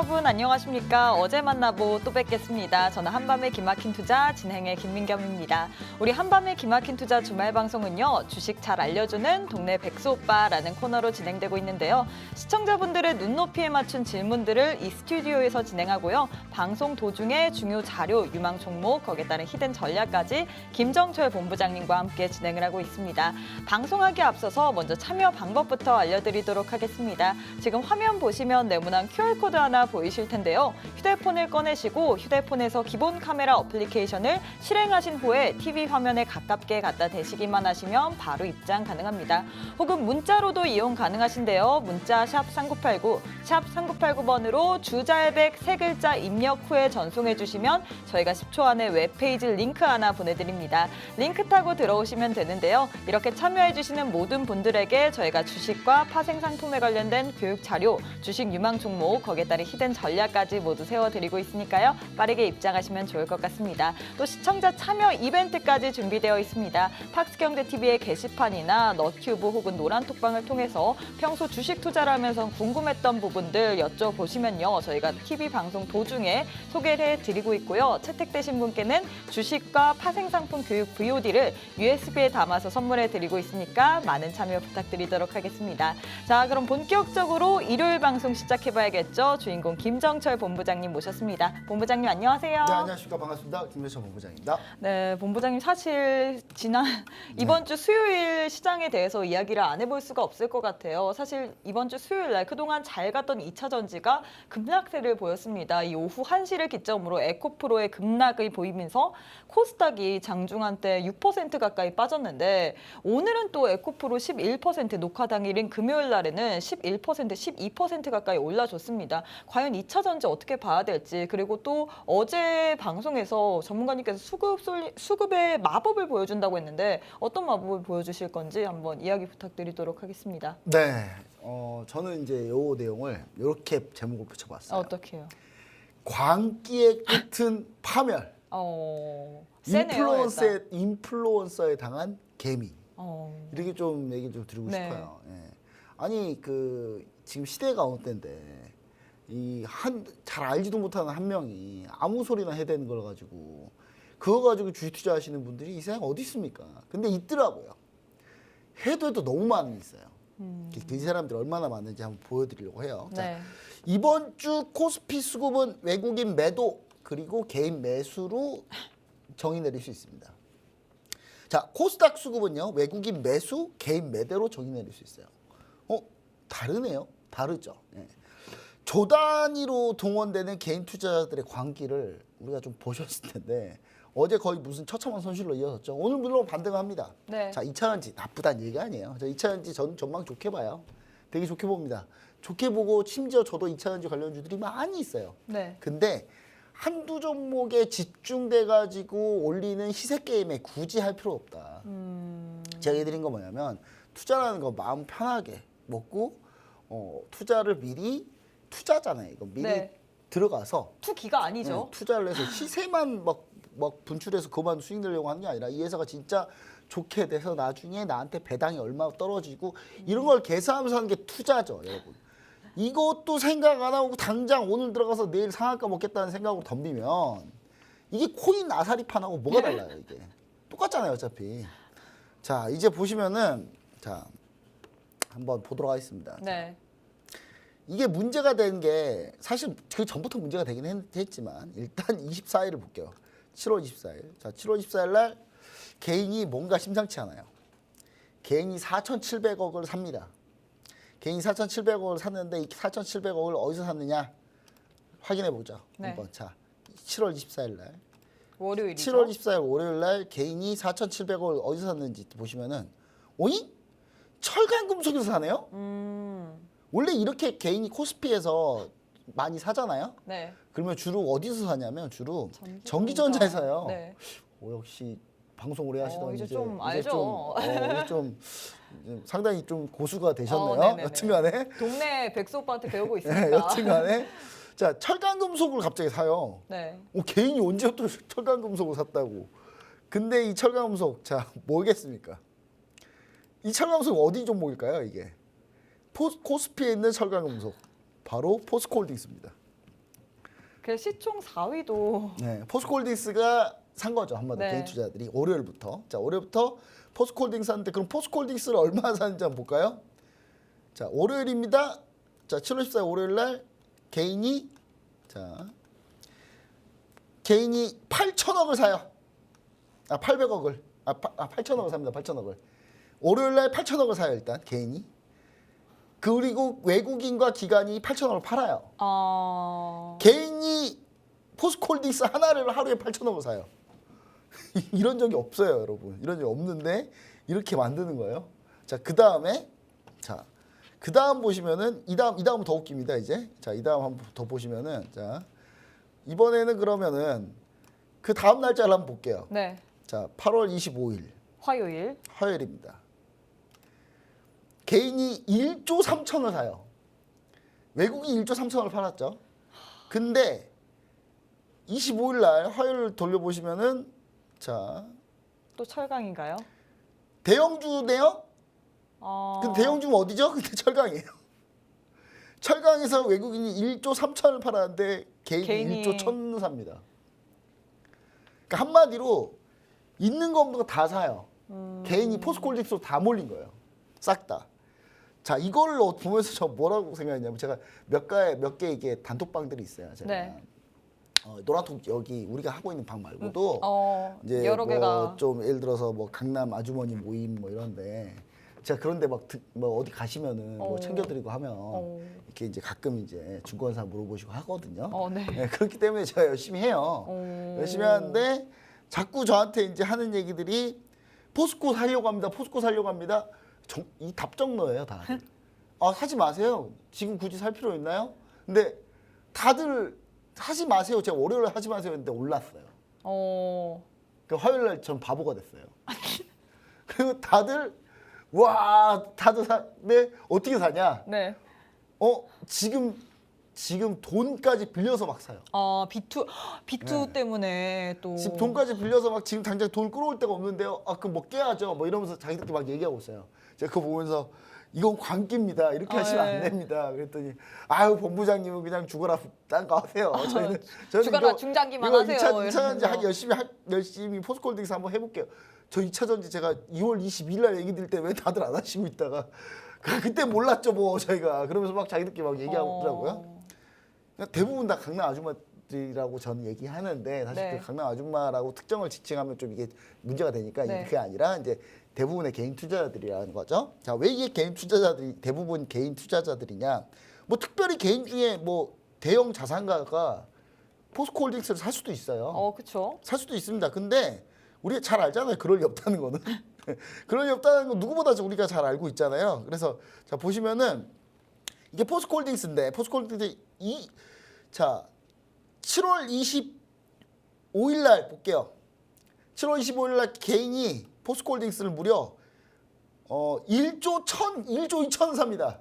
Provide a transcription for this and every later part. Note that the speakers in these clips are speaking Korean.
여러분 안녕하십니까? 어제 만나보 또 뵙겠습니다. 저는 한밤의 기막힌 투자 진행의 김민경입니다. 우리 한밤의 기막힌 투자 주말 방송은요. 주식 잘 알려주는 동네 백수 오빠라는 코너로 진행되고 있는데요. 시청자분들의 눈높이에 맞춘 질문들을 이 스튜디오에서 진행하고요. 방송 도중에 중요 자료, 유망 종목, 거기에 따른 히든 전략까지 김정철 본부장님과 함께 진행을 하고 있습니다. 방송하기에 앞서서 먼저 참여 방법부터 알려드리도록 하겠습니다. 지금 화면 보시면 네모난 QR코드 하나 보이실 텐데요. 휴대폰을 꺼내시고 휴대폰에서 기본 카메라 어플리케이션을 실행하신 후에 TV 화면에 가깝게 갖다 대시기만 하시면 바로 입장 가능합니다. 혹은 문자로도 이용 가능하신데요. 문자 샵 3989, 샵 3989번으로 주잘백 3글자 입력 후에 전송해 주시면 저희가 10초 안에 웹페이지 링크 하나 보내드립니다. 링크 타고 들어오시면 되는데요. 이렇게 참여해 주시는 모든 분들에게 저희가 주식과 파생상품에 관련된 교육 자료, 주식 유망 종목, 거기에 따른 히든 전략까지 모두 세워드리고 있으니까요. 빠르게 입장하시면 좋을 것 같습니다. 또 시청자 참여 이벤트까지 준비되어 있습니다. 팍스경제TV의 게시판이나 너튜브 혹은 노란톡방을 통해서 평소 주식 투자를 하면서 궁금했던 부분들 여쭤보시면요. 저희가 TV 방송 도중에 소개를 해드리고 있고요. 채택되신 분께는 주식과 파생상품 교육 VOD를 USB에 담아서 선물해드리고 있으니까 많은 참여 부탁드리도록 하겠습니다. 자, 그럼 본격적으로 일요일 방송 시작해봐야겠죠. 주인공 김정철 본부장님 모셨습니다. 본부장님 안녕하세요. 네, 안녕하십니까. 반갑습니다. 김정철 본부장입니다. 네, 본부장님 사실 이번 주 수요일 시장에 대해서 이야기를 안 해볼 수가 없을 것 같아요. 사실 이번 주 수요일 날 그동안 잘 갔던 2차 전지가 급락세를 보였습니다. 이 오후 1시를 기점으로 에코프로의 급락이 보이면서 코스닥이 장중한 때 6% 가까이 빠졌는데 오늘은 또 에코프로 11% 녹화 당일인 금요일 날에는 11%, 12% 가까이 올라줬습니다. 과연 2차 전지 어떻게 봐야 될지, 그리고 또 어제 방송에서 전문가님께서 수급의 마법을 보여준다고 했는데 어떤 마법을 보여주실 건지 한번 이야기 부탁드리도록 하겠습니다. 네, 저는 이제 요 내용을 이렇게 제목을 붙여봤어요. 어떻게요? 광기의 끝은 파멸. 세네요, 인플루언서에 당한 개미. 이렇게 좀 얘기 좀 드리고 네. 싶어요. 예. 아니 지금 시대가 어느 때인데 잘 알지도 못하는 한 명이 아무 소리나 해대는 걸 가지고 그거 가지고 주식 투자하시는 분들이 이 세상 어디 있습니까? 근데 있더라고요. 해도 너무 많이 있어요. 그 사람들이 얼마나 많은지 한번 보여드리려고 해요. 네. 자, 이번 주 코스피 수급은 외국인 매도 그리고 개인 매수로 정의 내릴 수 있습니다. 자, 코스닥 수급은요. 외국인 매수, 개인 매도로 정의 내릴 수 있어요. 다르네요. 다르죠. 예. 조 단위로 동원되는 개인 투자자들의 광기를 우리가 좀 보셨을 텐데 어제 거의 무슨 처참한 손실로 이어졌죠. 오늘 물론 반등합니다. 네. 자, 2차 전지 나쁘다는 얘기가 아니에요. 저 2차 전지 전 전망 좋게 봐요. 되게 좋게 봅니다. 좋게 보고 심지어 저도 2차 전지 관련주들이 많이 있어요. 네. 근데 한두 종목에 집중돼 가지고 올리는 시세 게임에 굳이 할 필요 없다. 제가 해드린 거 뭐냐면 투자라는 거 마음 편하게 먹고 투자를 미리 투자잖아요. 이거 미리 네. 들어가서 투기가 아니죠. 투자를 해서 시세만 막 분출해서 그만 수익 내려고 하는 게 아니라 이 회사가 진짜 좋게 돼서 나중에 나한테 배당이 얼마 떨어지고 이런 걸 계산하면서 하는 게 투자죠, 여러분. 이것도 생각 안 하고 당장 오늘 들어가서 내일 상한가 먹겠다는 생각으로 덤비면 이게 코인 아사리판하고 뭐가 달라요, 이게. 똑같잖아요, 어차피. 자, 이제 보시면은 자, 한번 보도록 하겠습니다. 네. 이게 문제가 된 게 사실 그 전부터 문제가 되긴 했지만 일단 24일을 볼게요. 7월 24일. 자, 7월 24일 날 개인이 뭔가 심상치 않아요. 개인이 4,700억을 삽니다. 개인이 4,700억을 샀는데 이 4,700억을 어디서 샀느냐 확인해 보죠. 네. 한번. 자, 7월 24일 날. 월요일이죠. 7월 24일 월요일 날 개인이 4,700억을 어디서 샀는지 보시면은 오잉? 철강금속에서 사네요? 원래 이렇게 개인이 코스피에서 많이 사잖아요. 네. 그러면 주로 어디서 사냐면 주로 전기전자. 전기전자에서 사요. 네. 역시 방송 오래 하시던 이제 좀 알죠. 이제 좀 상당히 좀 고수가 되셨네요. 네네네. 여튼간에 동네 백수 오빠한테 배우고 네, 있으니까. 여튼간에 자, 철강금속을 갑자기 사요. 네. 개인이 언제부터 철강금속을 샀다고. 근데 이 철강금속 자 뭐겠습니까? 이 철강금속 어디 종목일까요? 이게 코스피에 있는 철강금속 바로 포스코홀딩스입니다. 그래서 시총 4위도 네, 포스코홀딩스가 산 거죠. 한마디로 네. 개인 투자자들이 월요일부터. 자, 월요일부터 포스코홀딩스 하는데 그럼 포스코홀딩스를 얼마 사는지 한번 볼까요? 자, 월요일입니다. 자, 7월 14일 월요일 날 개인이 8천억을 사요. 800억을. 8천억을 삽니다. 8천억을. 월요일 날 8천억을 사요, 일단 개인이. 그리고 외국인과 기관이 8천억을 팔아요. 개인이 포스코홀딩스 하나를 하루에 8천억을 사요. 이런 적이 없어요, 여러분. 이런 적이 없는데 이렇게 만드는 거예요. 자, 그다음에 그다음 보시면은 이 다음 더 웃깁니다, 이제. 자, 이 다음 한번 더 보시면은 자, 이번에는 그러면은 그 다음 날짜를 한번 볼게요. 네. 자, 8월 25일 화요일. 화요일입니다. 개인이 1조 3천을 사요. 외국인 1조 3천을 팔았죠. 근데 25일 날 화요일 돌려보시면은 자, 또 철강인가요? 대형주네요. 근데 대형주는 어디죠? 근데 철강이에요. 철강에서 외국인이 1조 3천을 팔았는데 개인이 1조 1천 삽니다. 그러니까 한마디로 있는 거 없는 거 다 사요. 개인이 포스코홀딩스로 다 몰린 거예요. 싹 다. 자, 이걸 보면서 저 뭐라고 생각했냐면 제가 몇 개 이게 단톡방들이 있어요. 제가. 네. 노란톡 여기 우리가 하고 있는 방 말고도 이제 여러 개가 좀 예를 들어서 뭐 강남 아주머니 모임 뭐 이런데 제가 그런데 막 뭐 어디 가시면은 뭐 챙겨드리고 하면 이렇게 이제 가끔 이제 증권사 물어보시고 하거든요. 네. 네, 그렇기 때문에 제가 열심히 해요. 열심히 하는데 자꾸 저한테 이제 하는 얘기들이 포스코 살려고 합니다. 포스코 살려고 합니다. 이 답정너예요, 다. 사지 마세요. 지금 굳이 살 필요 있나요? 근데 다들 하지 마세요. 제가 월요일에 하지 마세요 했는데 올랐어요. 그 화요일 날 전 바보가 됐어요. 그리고 다들 네, 어떻게 사냐? 네. 지금 돈까지 빌려서 막 사요. B2 때문에 또 지금 돈까지 빌려서 막 지금 당장 돈 끌어올 데가 없는데요. 그럼 뭐 깨야죠. 뭐 이러면서 자기들끼리 막 얘기하고 있어요. 제가 그거 보면서 이건 광기입니다. 이렇게 하시면 안 됩니다. 그랬더니 본부장님은 그냥 죽어라 딴 거 하세요. 저는 죽어라 중장기만 하세요. 2차 전지 하기 열심히 포스코홀딩스 한번 해볼게요. 저 2차 전지 제가 2월 22일 날 얘기 들 때 왜 다들 안 하시고 있다가 그때 몰랐죠 뭐 저희가 그러면서 막 자기들끼리 막 얘기하고 있더라고요. 대부분 다 강남 아줌마들이라고 저는 얘기하는데 사실 네. 그 강남 아줌마라고 특정을 지칭하면 좀 이게 문제가 되니까 네. 그게 아니라 이제 대부분의 개인 투자자들이라는 거죠. 자, 왜 이게 개인 투자자들이 대부분 개인 투자자들이냐? 뭐 특별히 개인 중에 뭐 대형 자산가가 포스코홀딩스를 살 수도 있어요. 그렇죠. 살 수도 있습니다. 근데 우리가 잘 알잖아요. 그럴 리 없다는 거는. 그럴 리 없다는 건 누구보다 우리가 잘 알고 있잖아요. 그래서 자 보시면은 이게 포스코홀딩스인데 포스코홀딩스 7월 25일 날 볼게요. 7월 25일 날 개인이 포스코홀딩스를 무려 1조 2천 삽니다.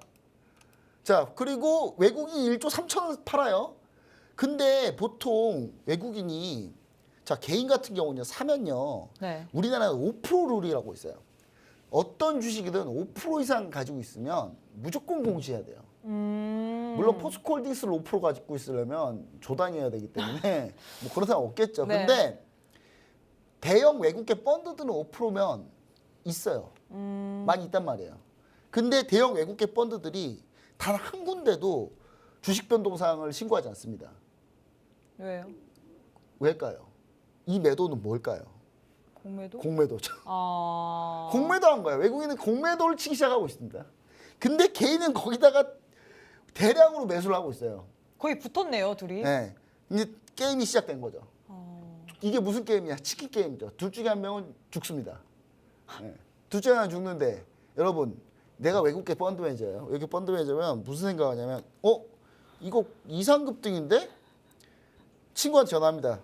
자, 그리고 외국인이 1조 3천 팔아요. 근데 보통 외국인이 자, 개인 같은 경우는요. 사면요. 네. 우리나라는 5% 룰이라고 있어요. 어떤 주식이든 5% 이상 가지고 있으면 무조건 공시해야 돼요. 물론 포스코홀딩스를 5% 가지고 있으려면 조단위해야 되기 때문에 뭐 그런 사람 없겠죠. 네. 근데 대형 외국계 펀드들은 5%면 있어요. 많이 있단 말이에요. 근데 대형 외국계 펀드들이 단 한 군데도 주식 변동사항을 신고하지 않습니다. 왜요? 왜일까요? 이 매도는 뭘까요? 공매도? 공매도죠. 아. 공매도한 거예요. 외국인은 공매도를 치기 시작하고 있습니다. 근데 개인은 거기다가 대량으로 매수를 하고 있어요. 거의 붙었네요, 둘이. 네. 이제 게임이 시작된 거죠. 어. 이게 무슨 게임이야? 치킨 게임이죠. 둘 중에 한 명은 죽습니다. 네. 둘 중에 하나 죽는데 여러분 내가 외국계 펀드 매니저예요. 외국계 펀드 매니저면 무슨 생각하냐면 이거 이상급등인데? 친구한테 전화합니다.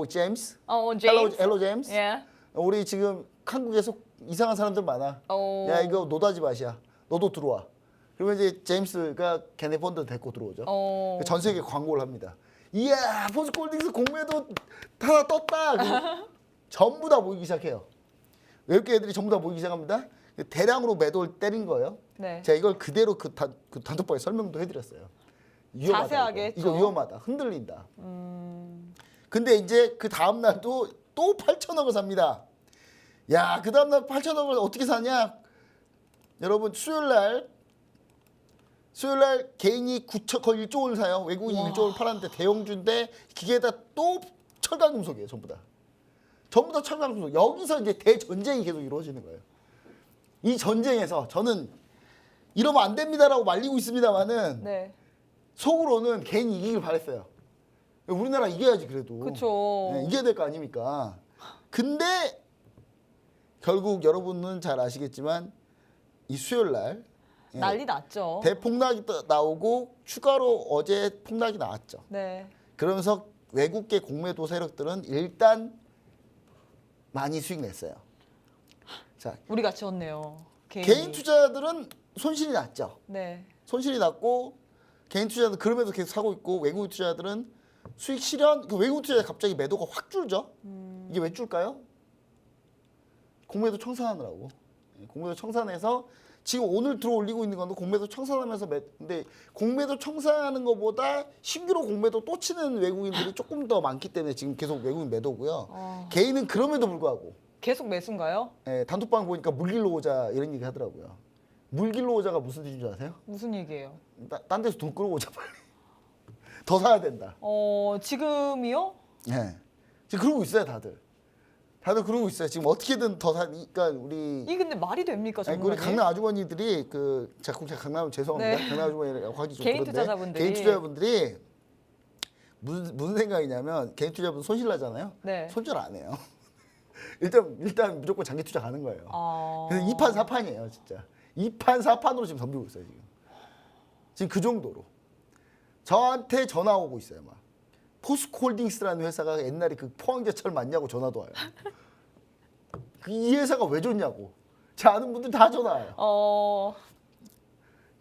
제임스? 제임스. 헬로 제임스? 예. 우리 지금 한국에서 이상한 사람들 많아. 야 이거 노다지 맛이야. 너도 들어와. 그러면 이제 제임스가 걔네 펀드 데리고 들어오죠. 전 세계 광고를 합니다. 이야 포스코홀딩스 공매도 하나 떴다. 전부 다 모이기 시작해요. 외국계 애들이 전부 다 모이기 시작합니다. 대량으로 매도를 때린 거예요. 네. 제가 이걸 그대로 그 단톡방에 설명도 해드렸어요. 위험하다. 자세하게 이거. 했죠. 이거 위험하다. 흔들린다. 근데 이제 그 다음 날도 또 8천억을 삽니다. 야, 그 다음 날 8천억을 어떻게 사냐? 여러분 수요일 날 개인이 9천 거의 1조 원을 사요. 외국인이 와. 1조 원을 팔았는데 대형주인데 기계에다 또 철강금속이에요. 전부 다 철강금속. 여기서 이제 대전쟁이 계속 이루어지는 거예요. 이 전쟁에서 저는 이러면 안 됩니다라고 말리고 있습니다만은 네. 속으로는 개인이 이기길 바랬어요. 우리나라 이겨야지 그래도. 그쵸. 네, 이겨야 될 거 아닙니까? 근데 결국 여러분은 잘 아시겠지만 이 수요일 날 난리 났죠. 대폭락이 나오고 추가로 어제 폭락이 나왔죠. 네. 그러면서 외국계 공매도 세력들은 일단 많이 수익 냈어요. 자, 우리가 지었네요. 개인 투자들은 손실이 났죠. 네. 손실이 났고 개인 투자들 그러면서 계속 사고 있고 외국 투자들은 수익 실현. 그 외국 투자 갑자기 매도가 확 줄죠. 이게 왜 줄까요? 공매도 청산하느라고. 공매도 청산해서 지금 오늘 들어 올리고 있는 건 공매도 청산하면서 근데 공매도 청산하는 것보다 신규로 공매도 또 치는 외국인들이 조금 더 많기 때문에 지금 계속 외국인 매도고요. 개인은 그럼에도 불구하고 계속 매수인가요? 단톡방 보니까 물길로 오자 이런 얘기 하더라고요. 물길로 오자가 무슨 뜻인 줄 아세요? 무슨 얘기예요? 딴 데서 돈 끌어오자 빨리. 더 사야 된다. 지금이요? 네. 지금 그러고 있어요 다들. 다들 그러고 있어요. 지금 어떻게든 더 사니까 우리 이게 근데 말이 됩니까, 우리 전문가님? 강남 아주머니들이 제가 강남 죄송합니다. 네. 강남 아주머니라고 하기 좀 개인 그런데 투자자분들이. 개인 투자자분들이 무슨 생각이냐면 개인 투자분 손실 나잖아요. 네. 손절 안 해요. 일단 무조건 장기 투자 가는 거예요. 그래서 2판 4판이에요, 진짜. 2판 4판으로 지금 덤비고 있어요, 지금. 지금 그 정도로. 저한테 전화 오고 있어요, 막. 포스코홀딩스라는 회사가 옛날에 그 포항제철 맞냐고 전화도 와요. 이 회사가 왜 좋냐고. 제 아는 분들 다 전화 와요.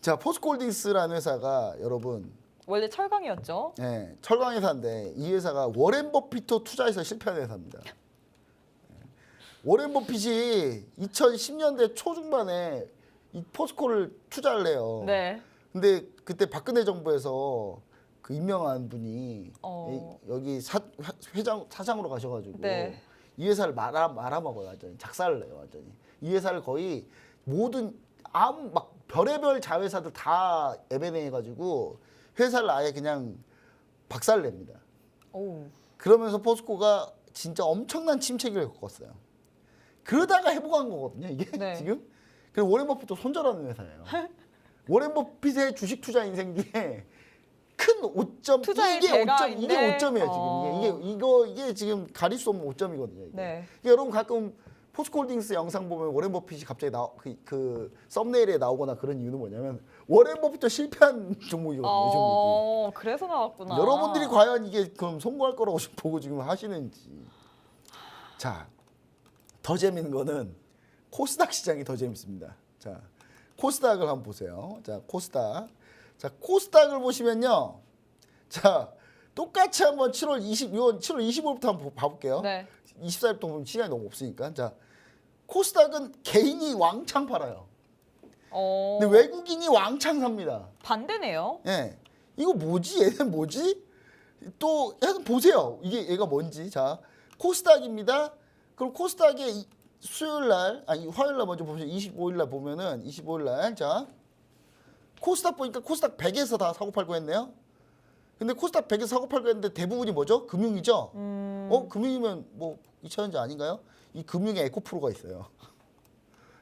자, 포스코홀딩스라는 회사가 여러분 원래 철강이었죠? 철강 회사인데 이 회사가 워렌 버핏도 투자해서 실패한 회사입니다. 워렌 버핏이 2010년대 초중반에 이 포스코를 투자를 해요. 네. 근데 그때 박근혜 정부에서 그 임명한 분이 여기 사장으로 가셔가지고 네. 이 회사를 말아먹어요. 완전히 작살을 내요. 완전히 이 회사를 거의 모든 막 별의별 자회사들 다 M&A 해가지고 회사를 아예 그냥 박살을 냅니다. 그러면서 포스코가 진짜 엄청난 침체기를 겪었어요. 그러다가 회복한 거거든요, 이게 네. 지금. 그리고 워렌 버핏도 손절하는 회사예요. 워렌 버핏의 주식 투자 인생 중에 큰 5점 투자의 이게 대가인데. 5점이에요 지금. 이게 지금 가릴 수 없는 5점이거든요. 네. 그러니까 여러분 가끔 포스코홀딩스 영상 보면 워렌 버핏이 갑자기 그 썸네일에 나오거나 그런 이유는 뭐냐면 워렌 버핏도 실패한 종목이거든요. 이 종목이. 그래서 나왔구나. 여러분들이 과연 이게 그럼 성공할 거라고 보고 지금 하시는지. 자, 더 재밌는 거는 코스닥 시장이 더 재밌습니다. 자, 코스닥을 한번 보세요. 자, 코스닥. 자, 코스닥을 보시면요. 자, 똑같이 한번 7월 25일부터 한번 봐볼게요. 네. 24일부터 보면 시간이 너무 없으니까. 자, 코스닥은 개인이 왕창 팔아요. 근데 외국인이 왕창 삽니다. 반대네요. 예. 이거 뭐지? 얘는 뭐지? 또 한번 보세요. 이게 얘가 뭔지. 자, 코스닥입니다. 그럼 코스닥의 수요일 날, 화요일 날 먼저 보시면 25일 날 보면은 25일 날. 자, 코스닥 보니까 코스닥 100에서 다 사고 팔고 했네요. 근데 코스닥 100에서 사고 팔고 했는데 대부분이 뭐죠? 금융이죠? 금융이면 뭐 2차전지 아닌가요? 이 금융에 에코프로가 있어요.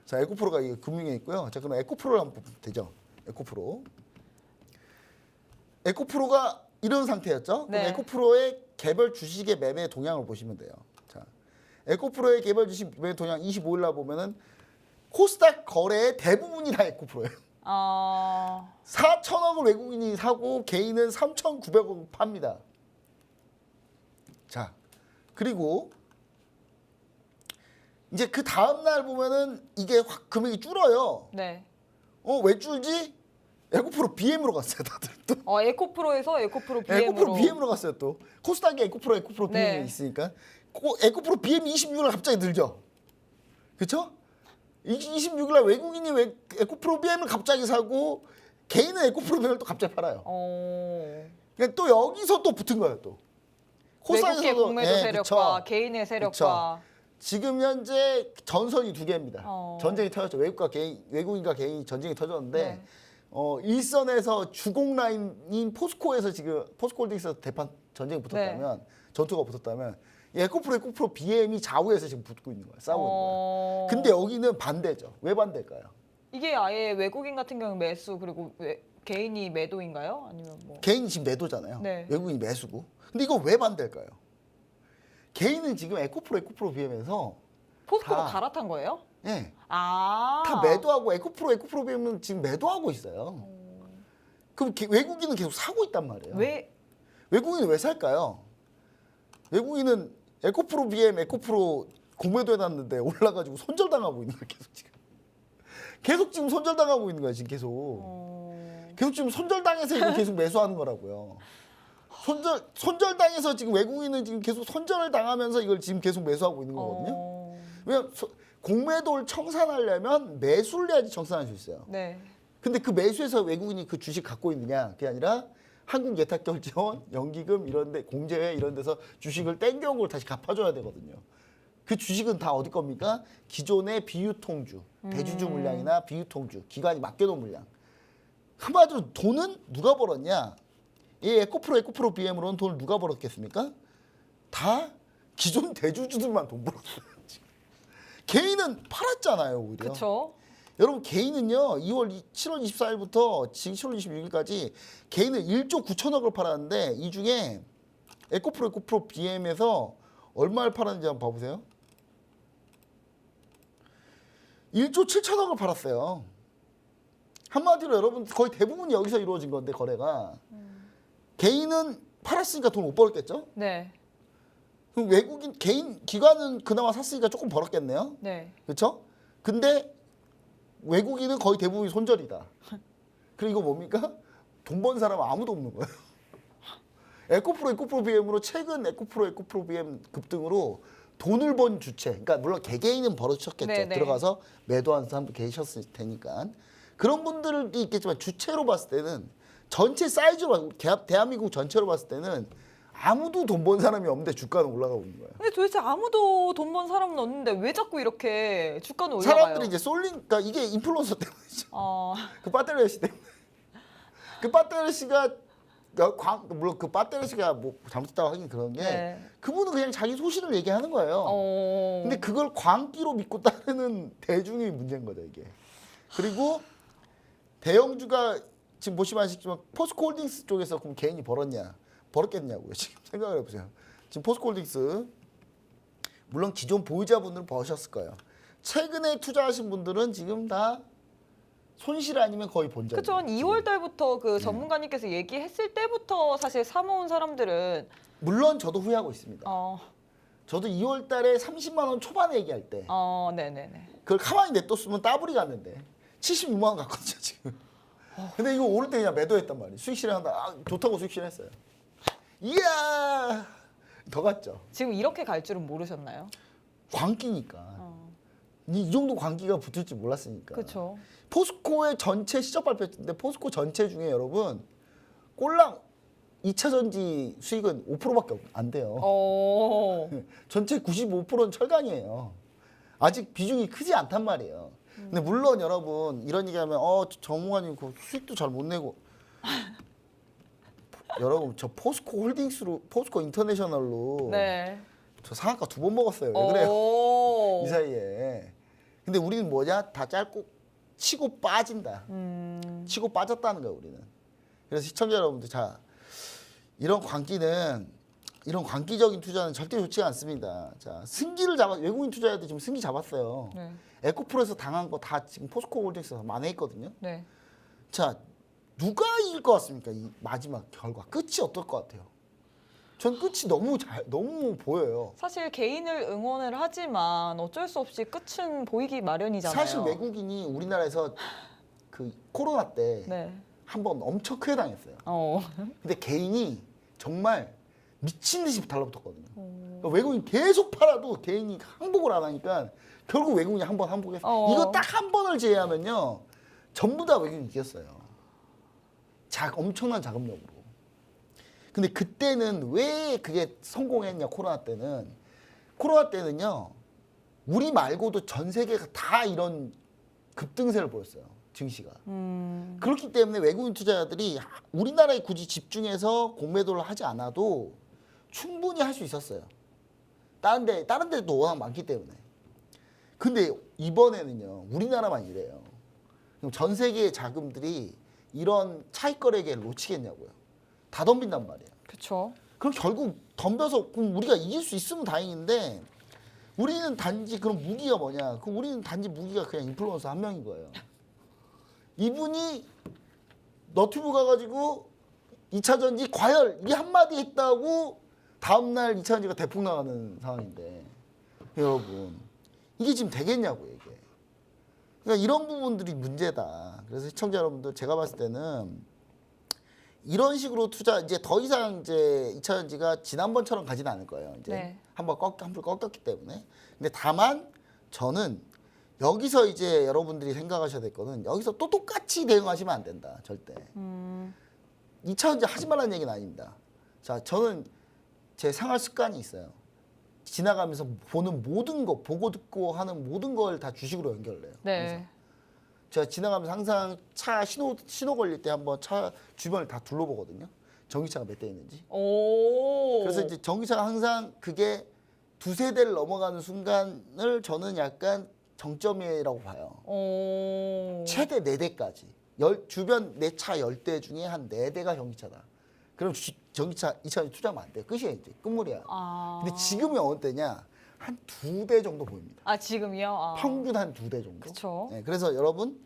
자, 에코프로가 이 금융에 있고요. 자, 그럼 에코프로를 한번 보면 되죠. 에코프로. 에코프로가 이런 상태였죠? 네. 그럼 에코프로의 개별 주식의 매매 동향을 보시면 돼요. 자, 에코프로의 개별 주식 매매 동향 25일 날 보면은 코스닥 거래의 대부분이 다 에코프로예요. 4천억을 외국인이 사고 개인은 3,900억 팝니다. 자, 그리고 이제 그 다음 날 보면은 이게 확 금액이 줄어요. 네. 왜 줄지? 에코프로 BM으로 갔어요, 다들 또. 에코프로에서 에코프로 BM으로. 에코프로 BM으로 갔어요, 또. 코스닥에 에코프로 BM이 네. 있으니까. 에코프로 BM 26일 갑자기 늘죠. 그렇죠? 26일 날 외국인이 에코프로 BM을 갑자기 사고 개인은 에코프로 비엠을 또 갑자기 팔아요. 그러니까 또 여기서 또 붙은 거예요 또. 외국계 공매도 예, 세력과 그쵸. 개인의 세력과 지금 현재 전선이 두 개입니다. 어. 전쟁이 터졌죠. 외국인과 개인이 전쟁이 터졌는데 네. 일선에서 주공 라인인 포스코에서 지금 포스코홀딩스에서 대판 전쟁이 붙었다면 네. 전투가 붙었다면 이 에코프로 BM이 좌우에서 지금 붙고 있는 거예요. 싸우고 있는 거예요. 근데 여기는 반대죠. 왜 반대일까요? 이게 아예 외국인 같은 경우 매수 그리고 개인이 매도인가요? 아니면 뭐 개인이 지금 매도잖아요. 네. 외국인이 매수고. 근데 이거 왜 반대일까요? 개인은 지금 에코프로 BM에서 포스코가 다- 갈아탄 거예요? 예, 아. 다 매도하고 에코프로 BM은 지금 매도하고 있어요. 그럼 외국인은 계속 사고 있단 말이에요. 왜 외국인은 왜 살까요? 외국인은 에코프로 BM, 에코프로 공매도 해놨는데 올라가지고 손절당하고 있는 거예요. 계속 지금 손절당하고 있는 거예요. 지금 계속 지금 손절당해서 이거 계속 매수하는 거라고요. 손절당해서 지금 외국인은 지금 계속 손절을 당하면서 이걸 지금 계속 매수하고 있는 거거든요. 왜냐면 공매도를 청산하려면 매수를 해야지 청산할 수 있어요. 네. 근데 그 매수해서 외국인이 그 주식 갖고 있느냐? 그게 아니라 한국예탁결제원, 연기금 이런데 공제회 이런 데서 주식을 땡겨온 걸 다시 갚아줘야 되거든요. 그 주식은 다 어디 겁니까? 기존의 비유통주, 대주주 물량이나 비유통주, 기관이 맡겨놓은 물량. 한마디로 돈은 누가 벌었냐? 이 에코프로 BM으로는 돈을 누가 벌었겠습니까? 다 기존 대주주들만 돈 벌었어요. 지금. 개인은 팔았잖아요, 오히려. 그렇죠. 여러분 개인은요 7월 24일부터 지금 7월 26일까지 개인은 1조 9천억을 팔았는데 이 중에 에코프로 BM에서 얼마를 팔았는지 한번 봐보세요. 1조 7천억을 팔았어요. 한마디로 여러분 거의 대부분이 여기서 이루어진 건데 거래가 개인은 팔았으니까 돈 못 벌었겠죠? 네. 그럼 외국인 개인 기관은 그나마 샀으니까 조금 벌었겠네요. 네. 그렇죠? 근데 외국인은 거의 대부분이 손절이다. 그리고 이거 뭡니까? 돈 번 사람은 아무도 없는 거예요. 에코프로 BM으로 최근 에코프로 BM 급등으로 돈을 번 주체, 그러니까 물론 개개인은 벌어주셨겠죠. 네네. 들어가서 매도한 사람도 계셨을 테니까 그런 분들이 있겠지만 주체로 봤을 때는 전체 사이즈로 대한민국 전체로 봤을 때는 아무도 돈 번 사람이 없는데 주가는 올라가고 있는 거예요. 근데 도대체 아무도 돈 번 사람은 없는데 왜 자꾸 이렇게 주가는 올라가요? 사람들이 이제 그러니까 이게 인플루언서 때문이죠. 그 빠떼르 씨 때문에. 그 빠떼르 씨가 물론 그 빠떼르 씨가 뭐 잘못했다고 하긴 그런 게 네. 그분은 그냥 자기 소신을 얘기하는 거예요. 근데 그걸 광기로 믿고 따르는 대중이 문제인 거죠 이게. 그리고 대형주가 지금 보시면 아시겠지만 포스코홀딩스 쪽에서 그럼 개인이 벌었겠냐고요. 지금 생각을 해보세요. 지금 포스코홀딩스 물론 기존 보유자분들은 버셨을 거예요. 최근에 투자하신 분들은 지금 다 손실 아니면 거의 본전. 그렇죠. 한 2월 달부터 그 전문가님께서 얘기했을 때부터 사실 사모은 사람들은 물론 저도 후회하고 있습니다. 어, 저도 2월 달에 30만 원 초반에 얘기할 때 네네네. 그걸 가만히 냅뒀으면 따블이 갔는데 76만 원 갔거든요 지금. 근데 이거 오를 때 그냥 매도했단 말이에요. 수익 실현한다. 좋다고 수익 실현했어요. 이야 더 갔죠. 지금 이렇게 갈 줄은 모르셨나요? 광기니까. 이 정도 광기가 붙을 줄 몰랐으니까. 그렇죠. 포스코의 전체 시적 발표인데 포스코 전체 중에 여러분 꼴랑 2차 전지 수익은 5%밖에 안 돼요. 전체 95%는 철강이에요. 아직 비중이 크지 않단 말이에요. 근데 물론 여러분 이런 얘기하면 전문가님 그 수익도 잘 못 내고 여러분 저 포스코 홀딩스로 포스코 인터내셔널로 네. 저 상한가 2번 먹었어요. 왜 그래요? 이 사이에. 근데 우리는 뭐냐? 다 짧고 치고 빠진다. 치고 빠졌다는 거야 우리는. 그래서 시청자 여러분들 자 이런 광기적인 투자는 절대 좋지 않습니다. 자 외국인 투자자들 지금 승기 잡았어요. 네. 에코프로에서 당한 거 다 지금 포스코홀딩스에서 만회했거든요. 네. 자 누가 이길 것 같습니까? 이 마지막 결과 끝이 어떨 것 같아요? 전 끝이 너무 보여요. 사실 개인을 응원을 하지만 어쩔 수 없이 끝은 보이기 마련이잖아요. 사실 외국인이 우리나라에서 그 코로나 때 네. 한번 엄청 크게 당했어요. 근데 개인이 정말 미친 듯이 달라붙었거든요. 그러니까 외국인 계속 팔아도 개인이 항복을 안 하니까 결국 외국인이 한 번 항복했어요. 이거 딱 한 번을 제외하면요. 전부 다 외국인이 이겼어요. 엄청난 자금력으로. 근데 그때는 왜 그게 성공했냐, 코로나 때는. 코로나 때는요, 우리 말고도 전 세계가 다 이런 급등세를 보였어요. 증시가. 그렇기 때문에 외국인 투자자들이 우리나라에 굳이 집중해서 공매도를 하지 않아도 충분히 할 수 있었어요. 다른 데도 워낙 많기 때문에. 근데 이번에는요, 우리나라만 이래요. 그럼 전 세계의 자금들이 이런 차익 거래계를 놓치겠냐고요. 다 덤빈단 말이에요. 그렇죠. 그럼 결국 덤벼서 그럼 우리가 이길 수 있으면 다행인데 우리는 단지 그럼 무기가 뭐냐? 그럼 우리는 단지 무기가 그냥 인플루언서 한 명인 거예요. 이분이 너튜브 가가지고 2차 전지 과열 이 한마디 했다고 다음날 2차 전지가 대폭 나가는 상황인데 여러분 이게 지금 되겠냐고요 이게. 그러니까 이런 부분들이 문제다. 그래서 시청자 여러분들 제가 봤을 때는 이런 식으로 투자 이제 더 이상 이제 2차 전지가 지난번처럼 가지는 않을 거예요. 이제 네. 한번 꺾였기 때문에. 근데 다만 저는 여기서 이제 여러분들이 생각하셔야 될 거는 여기서 또 똑같이 대응하시면 안 된다. 절대. 2차 전지 하지 말라는 얘기는 아닙니다. 자, 저는 제 생활 습관이 있어요. 지나가면서 보는 모든 거, 보고 듣고 하는 모든 걸 다 주식으로 연결을 해요. 네. 제가 지나가면서 항상 차 신호 걸릴 때 한번 차 주변을 다 둘러보거든요. 전기차가 몇 대 있는지. 오. 그래서 이제 전기차가 항상 그게 두세 대를 넘어가는 순간을 저는 약간 정점이라고 봐요. 오. 최대 4대까지. 주변 내 차 10대 중에 한 4대가 전기차다. 그럼 전기차 2차 투자하면 안 돼. 끝이야 이제. 끝물이야. 아. 근데 지금이 어느 때냐? 한 2대 정도 보입니다. 아, 지금이요? 아. 평균 한 2대 정도. 그쵸. 네, 그래서 여러분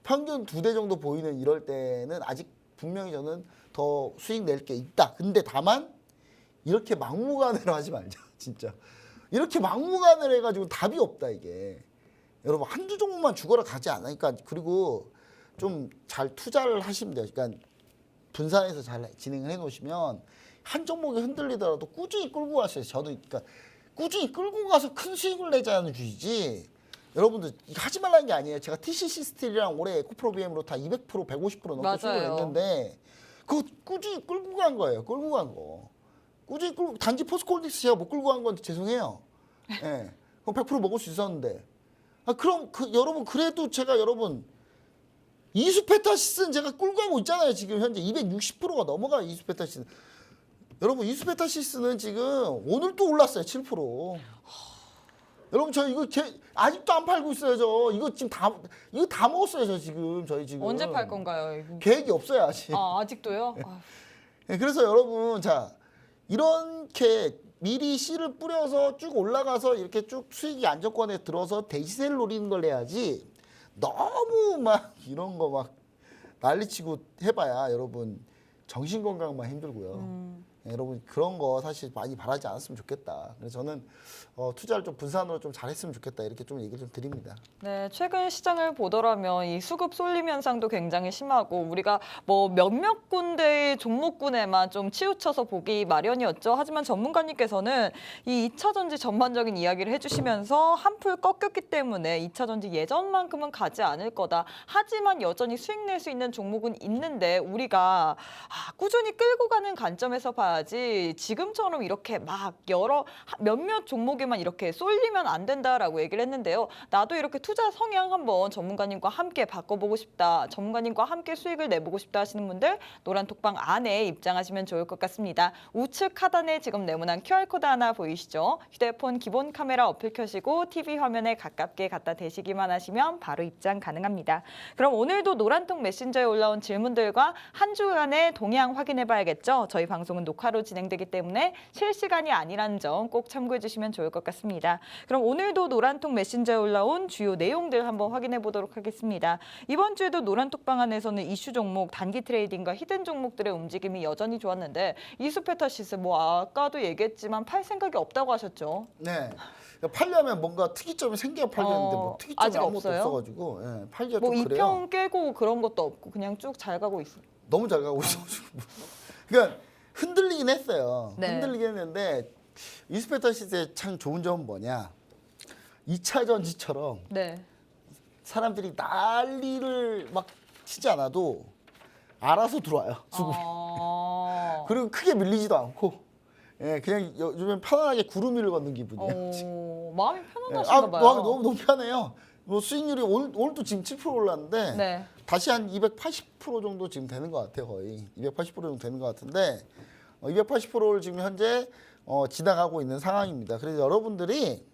평균 2대 정도 보이는 이럴 때는 아직 분명히 저는 더 수익 낼 게 있다. 근데 다만 이렇게 막무가내로 하지 말자. 진짜. 이렇게 막무가내로 해가지고 답이 없다 이게. 여러분 한두 종목만 죽어라 가지 않으니까 그리고 좀 잘 투자를 하시면 돼요. 그러니까 분산해서 잘 진행을 해놓으시면 한 종목이 흔들리더라도 꾸준히 끌고 가셔야 돼요. 저도 그러니까 꾸준히 끌고 가서 큰 수익을 내자는 주의지. 여러분들 이거 하지 말라는 게 아니에요. 제가 TCC 스틸이랑 올해 에코프로비엠으로 다 200%, 150% 넘게 맞아요. 수익을 냈는데 그거 꾸준히 끌고 간 거예요. 끌고 간 거. 꾸준히 끌고 단지 포스코홀딩스 제가 못 끌고 간 건 죄송해요. 예. 그럼 100% 먹을 수 있었는데. 아 그럼 여러분 그래도 제가 여러분 이수페타시스는 제가 끌고 가고 있잖아요. 지금 현재 260%가 넘어가요. 이수페타시스. 여러분 이수페타시스는 지금 오늘 또 올랐어요. 7%. 여러분 저 이거 아직도 안 팔고 있어요. 저 이거 지금 이거 다 먹었어요. 저 지금 저희 지금. 언제 팔 건가요? 이거? 계획이 없어요 아직. 아, 아직도요? 아, 네, 그래서 여러분 자 이렇게 미리 씨를 뿌려서 쭉 올라가서 이렇게 쭉 수익이 안정권에 들어서 대시세를 노리는 걸 해야지 너무 막 이런 거 막 난리치고 해봐야 여러분 정신 건강만 힘들고요. 네, 여러분 그런 거 사실 많이 바라지 않았으면 좋겠다. 그래서 저는 투자를 좀 분산으로 좀 잘했으면 좋겠다 이렇게 좀 얘기를 좀 드립니다. 네, 최근 시장을 보더라면 이 수급 쏠림 현상도 굉장히 심하고 우리가 뭐 몇몇 군데의 종목군에만 좀 치우쳐서 보기 마련이었죠. 하지만 전문가님께서는 이 2차 전지 전반적인 이야기를 해주시면서 한풀 꺾였기 때문에 2차 전지 예전만큼은 가지 않을 거다. 하지만 여전히 수익 낼 수 있는 종목은 있는데 우리가 꾸준히 끌고 가는 관점에서 봐야지 지금처럼 이렇게 막 몇몇 종목에만 이렇게 쏠리면 안 된다라고 얘기를 했는데요. 나도 이렇게 투자 성향 한번 전문가님과 함께 바꿔보고 싶다. 전문가님과 함께 수익을 내보고 싶다 하시는 분들 노란톡방 안에 입장하시면 좋을 것 같습니다. 우측 하단에 지금 네모난 QR코드 하나 보이시죠? 휴대폰 기본 카메라 어플 켜시고 TV 화면에 가깝게 갖다 대시기만 하시면 바로 입장 가능합니다. 그럼 오늘도 노란톡 메신저에 올라온 질문들과 한 주간의 동향 확인해 봐야겠죠? 저희 방송은 녹화로 진행되기 때문에 실시간이 아니라는 점 꼭 참고해 주시면 좋을 것 같습니다. 그럼 오늘도 노란톡 메신저에 올라온 주요 내용들 한번 확인해 보도록 하겠습니다. 이번 주에도 노란톡방 안에서는 이슈 종목, 단기 트레이딩과 히든 종목들의 움직임이 여전히 좋았는데 이수페타시스 아까도 얘기했지만 팔 생각이 없다고 하셨죠? 네. 팔려면 뭔가 특이점이 생겨야 팔겠는데 뭐 특이점이 아직 아무것도 없어요? 없어가지고 예, 팔기가 뭐 좀 그래요. 2평 깨고 그런 것도 없고 그냥 쭉 잘 가고 있어요. 너무 잘 가고 있어가지고. 그러니까 흔들리긴 했어요. 네. 흔들리긴 했는데 이스페타시스의 참 좋은 점은 뭐냐. 2차 전지처럼 네. 사람들이 난리를 막 치지 않아도 알아서 들어와요. 수급이. 그리고 크게 밀리지도 않고 예, 그냥 요즘 편안하게 구름 위를 걷는 기분이에요. 지금. 마음이 예, 편안하신가 봐요. 너무 편해요. 뭐 수익률이 오늘도 지금 7% 올랐는데 네. 다시 한 280% 정도 지금 되는 것 같아요. 거의 280% 정도 되는 것 같은데 280%를 지금 현재 지나가고 있는 상황입니다. 그래서 여러분들이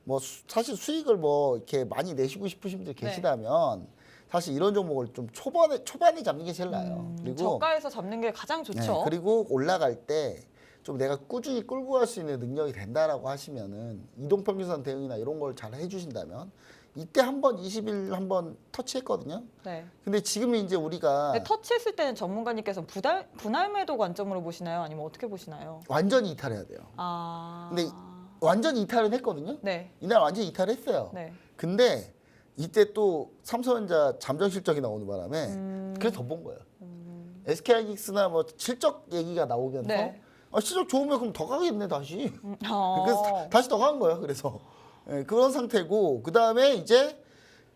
뭐 사실 수익을 뭐 이렇게 많이 내시고 싶으신 분들 계시다면 사실 이런 종목을 좀 초반에 잡는 게 제일 나아요. 그리고 저가에서 잡는 게 가장 좋죠. 네, 그리고 올라갈 때 좀 내가 꾸준히 끌고 갈 수 있는 능력이 된다라고 하시면은 이동평균선 대응이나 이런 걸 잘 해주신다면 이때 한번 20일 한번 터치했거든요. 네. 근데 지금 이제 우리가 근데 터치했을 때는 전문가님께서 분할 매도 관점으로 보시나요? 아니면 어떻게 보시나요? 완전히 이탈해야 돼요. 근데 완전히 이탈은 했거든요. 네. 이날 완전히 이탈했어요. 네. 근데 이때 또 삼성전자 잠정 실적이 나오는 바람에 그래서 더 본 거예요. SK하이닉스나 뭐 실적 얘기가 나오면서 네. 실적 좋으면 그럼 더 가겠네 다시. 어. 그래서 다시 더 간 거예요. 그래서 그런 상태고 그 다음에 이제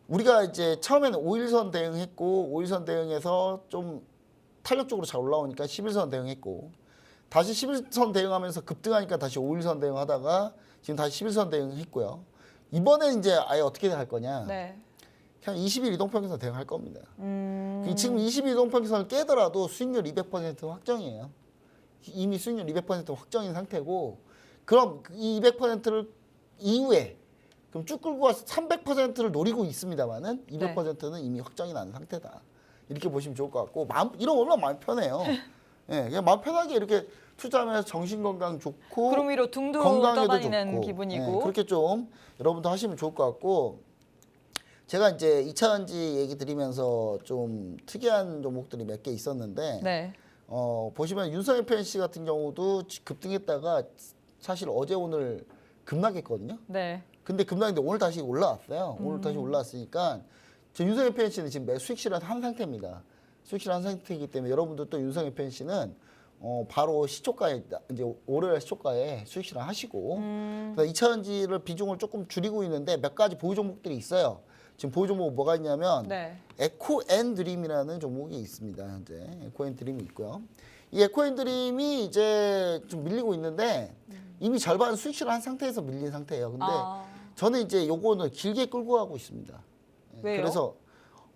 우리가 이제 처음에는 5일선 대응했고 5일선 대응해서 좀 탄력적으로 잘 올라오니까 11선 대응했고 다시 11선 대응하면서 급등하니까 다시 5일선 대응하다가 지금 다시 11선 대응했고요. 이번에 이제 아예 어떻게 할 거냐? 네. 그냥 20일 이동평균선 대응할 겁니다. 지금 20일 이동평균선을 깨더라도 수익률 200% 확정이에요. 이미 수익률 200% 확정인 상태고 그럼 이 200%를 이후에 그럼 쭉 끌고 가서 300%를 노리고 있습니다만은 200%는 이미 확정이 난 상태다. 이렇게 보시면 좋을 것 같고 이런 거면 마음 편해요. 예, 그냥 마음 편하게 이렇게 투자하면서 정신 건강 좋고 구름 위로 둥둥 건강에도 떠다니는 좋고 기분이고. 예, 그렇게 좀 여러분도 하시면 좋을 것 같고 제가 이제 2차전지 얘기 드리면서 좀 특이한 종목들이 몇 개 있었는데 네. 보시면 윤석열 PNC 같은 경우도 급등했다가 사실 어제 오늘 급락했거든요. 네. 근데 급락인데 오늘 다시 올라왔어요. 오늘 다시 올라왔으니까 저 윤석열 PNC는 지금 수익 실현 상태입니다. 수익 실현 상태이기 때문에 여러분들 또 윤석열 PNC는 바로 시초가에 이제 월요일 시초가에 수익 실현 하시고 2차전지를 비중을 조금 줄이고 있는데 몇 가지 보유 종목들이 있어요. 지금 보유 종목 뭐가 있냐면 네. 에코앤드림이라는 종목이 있습니다. 현재 에코앤드림이 있고요. 이 에코앤드림이 이제 좀 밀리고 있는데 이미 절반 수익 실현 한 상태에서 밀린 상태예요. 근데 저는 이제 요거는 길게 끌고 가고 있습니다. 왜요? 그래서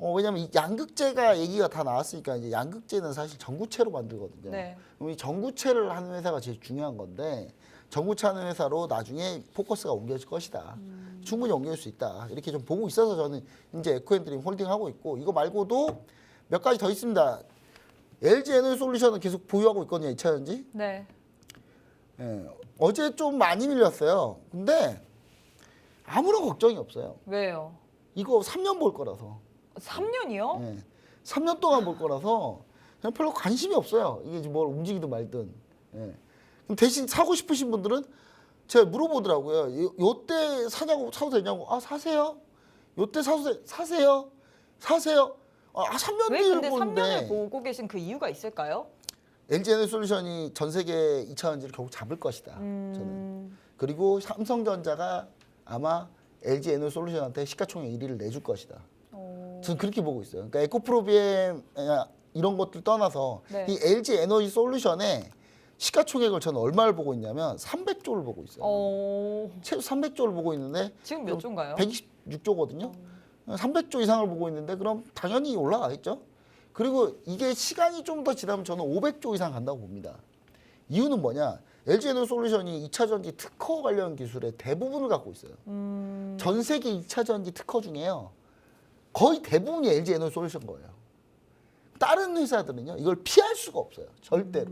왜냐면 이 양극재가 얘기가 다 나왔으니까 이제 양극재는 사실 전구체로 만들거든요. 네. 그럼 이 전구체를 하는 회사가 제일 중요한 건데 전구체 하는 회사로 나중에 포커스가 옮겨질 것이다. 충분히 옮겨질 수 있다. 이렇게 좀 보고 있어서 저는 이제 에코앤드림 홀딩하고 있고 이거 말고도 몇 가지 더 있습니다. LG 에너지솔루션은 계속 보유하고 있거든요. 2차전지. 네. 예, 어제 좀 많이 밀렸어요. 근데 아무런 걱정이 없어요. 왜요? 이거 3년 볼 거라서. 3년이요? 예, 3년 동안 볼 거라서 그냥 별로 관심이 없어요. 이게 지금 뭘 움직이든 말든. 예. 그럼 대신 사고 싶으신 분들은 제가 물어보더라고요. 요때 사냐고 사도 되냐고. 사세요. 요때 사세요. 사세요. 3년 왜 뒤를 근데 3년을 보는데 보고 계신 그 이유가 있을까요? LG 에너지솔루션이 전 세계 2차전지를 결국 잡을 것이다. 저는. 그리고 삼성전자가 아마 LG 에너지솔루션한테 시가총액 1위를 내줄 것이다. 저는 그렇게 보고 있어요. 그러니까 에코프로비엠 이런 것들 떠나서 네. 이 LG 에너지솔루션의 시가총액을 저는 얼마를 보고 있냐면 300조를 보고 있어요. 최소 300조를 보고 있는데 지금 몇 조인가요? 126조거든요. 300조 이상을 보고 있는데 그럼 당연히 올라가겠죠. 그리고 이게 시간이 좀 더 지나면 저는 500조 이상 간다고 봅니다. 이유는 뭐냐? LG 에너지솔루션이 2차전지 특허 관련 기술의 대부분을 갖고 있어요. 전 세계 2차전지 특허 중에요. 거의 대부분이 LG 에너지솔루션 거예요. 다른 회사들은요. 이걸 피할 수가 없어요. 절대로.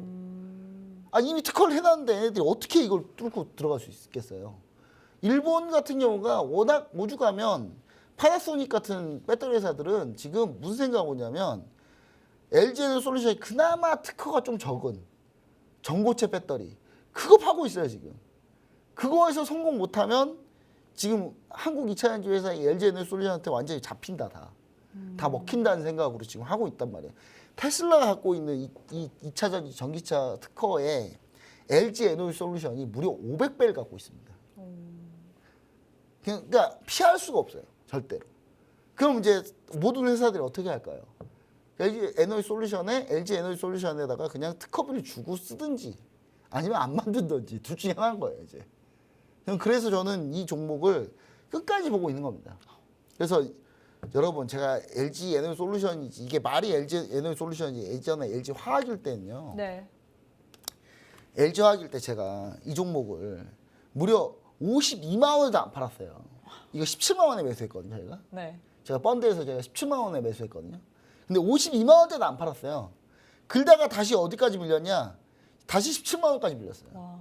이미 특허를 해놨는데 얘네들이 어떻게 이걸 뚫고 들어갈 수 있겠어요. 일본 같은 경우가 워낙 오죽하면 파나소닉 같은 배터리 회사들은 지금 무슨 생각하고 있냐면 LG 에너지솔루션이 그나마 특허가 좀 적은 전고체 배터리 그거 파고 있어요 지금. 그거에서 성공 못하면 지금 한국 2차전지 회사의 LG 에너지솔루션한테 완전히 잡힌다 다 먹힌다는 생각으로 지금 하고 있단 말이에요. 테슬라가 갖고 있는 이 2차전지 전기차 특허에 LG 에너지솔루션이 무려 500배를 갖고 있습니다. 그러니까 피할 수가 없어요. 절대로. 그럼 이제 모든 회사들이 어떻게 할까요? LG 에너지 솔루션에 LG 에너지 솔루션에다가 그냥 특허비를 주고 쓰든지 아니면 안 만든든지 둘 중에 하나인 거예요 이제. 그래서 저는 이 종목을 끝까지 보고 있는 겁니다. 그래서 여러분 제가 LG 에너지 솔루션이지 이게 말이 LG 에너지 솔루션이 예전에 LG 화학일 때는요. 네. LG 화학일 때 제가 이 종목을 무려 52만 원에도 안 팔았어요. 이거 17만 원에 매수했거든요, 저희가. 네. 제가 펀드에서 제가 17만 원에 매수했거든요. 근데 52만 원대도 안 팔았어요. 글다가 다시 어디까지 밀렸냐? 다시 17만 원까지 밀렸어요. 와.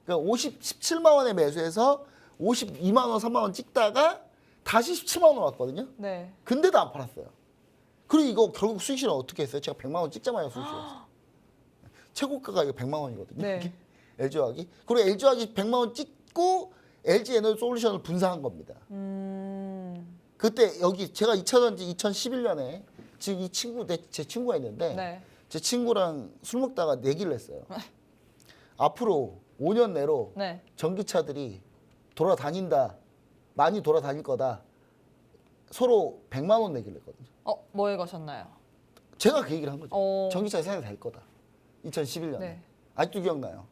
그러니까 17만 원에 매수해서 52만 원, 3만 원 찍다가 다시 17만 원 왔거든요. 네. 근데도 안 팔았어요. 그리고 이거 결국 수익실은 어떻게 했어요? 제가 100만 원 찍자마자 수익실이었어요. 최고가가 이거 100만 원이거든요. 네. LG화학이. 그리고 LG화학이 100만 원 찍고 LG 에너지 솔루션을 분사한 겁니다. 그때 여기 제가 2011년에 지금 이 친구 제 친구가 있는데 네. 제 친구랑 술 먹다가 내기를 했어요. 앞으로 5년 내로 네. 전기차들이 돌아다닌다. 많이 돌아다닐 거다. 서로 100만 원 내기를 했거든요. 뭐에 가셨나요? 제가 그 얘기를 한 거죠. 어. 전기차 생산이 될 거다. 2011년에. 네. 아직도 기억나요.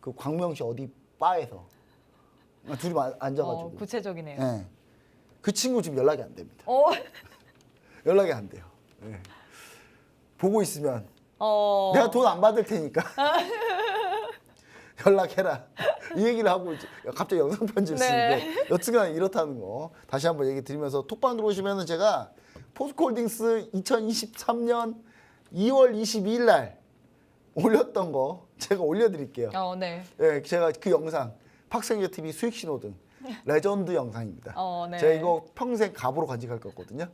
그 광명시 어디 바에서 둘이 앉아가지고. 구체적이네요. 예. 그 친구 지금 연락이 안 됩니다. 어. 연락이 안 돼요. 예. 보고 있으면 어. 내가 돈 안 받을 테니까 연락해라. 이 얘기를 하고 이제 갑자기 영상 편지를 네. 쓰는데 여튼간 이렇다는 거 다시 한번 얘기 드리면서 톡방 들어오시면은 제가 포스코홀딩스 2023년 2월 22일 날 올렸던 거 제가 올려드릴게요. 네. 예, 제가 그 영상 팍생제 TV 수익 신호등 레전드 영상입니다. 네. 제가 이거 평생 갑으로 간직할 거거든요.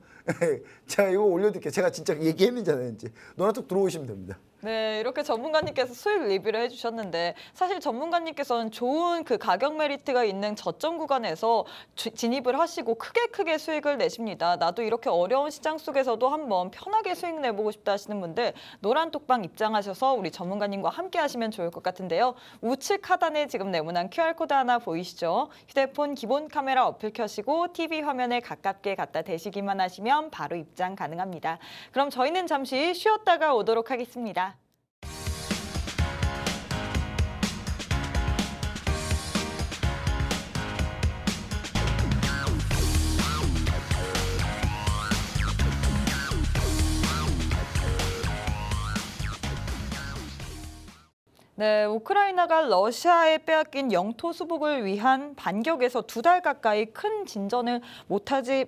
제가 이거 올려드릴게요. 제가 진짜 얘기했는지 안 했는지 노란톡 들어오시면 됩니다. 네, 이렇게 전문가님께서 수익 리뷰를 해주셨는데 사실 전문가님께서는 좋은 그 가격 메리트가 있는 저점 구간에서 진입을 하시고 크게 수익을 내십니다. 나도 이렇게 어려운 시장 속에서도 한번 편하게 수익 내보고 싶다 하시는 분들 노란톡방 입장하셔서 우리 전문가님과 함께 하시면 좋을 것 같은데요. 우측 하단에 지금 네모난 QR코드 하나 보이시죠? 휴대폰 기본 카메라 어플 켜시고 TV 화면에 가깝게 갖다 대시기만 하시면 바로 입장 가능합니다. 그럼 저희는 잠시 쉬었다가 오도록 하겠습니다. 네, 우크라이나가 러시아에 빼앗긴 영토 수복을 위한 반격에서 2달 가까이 큰 진전을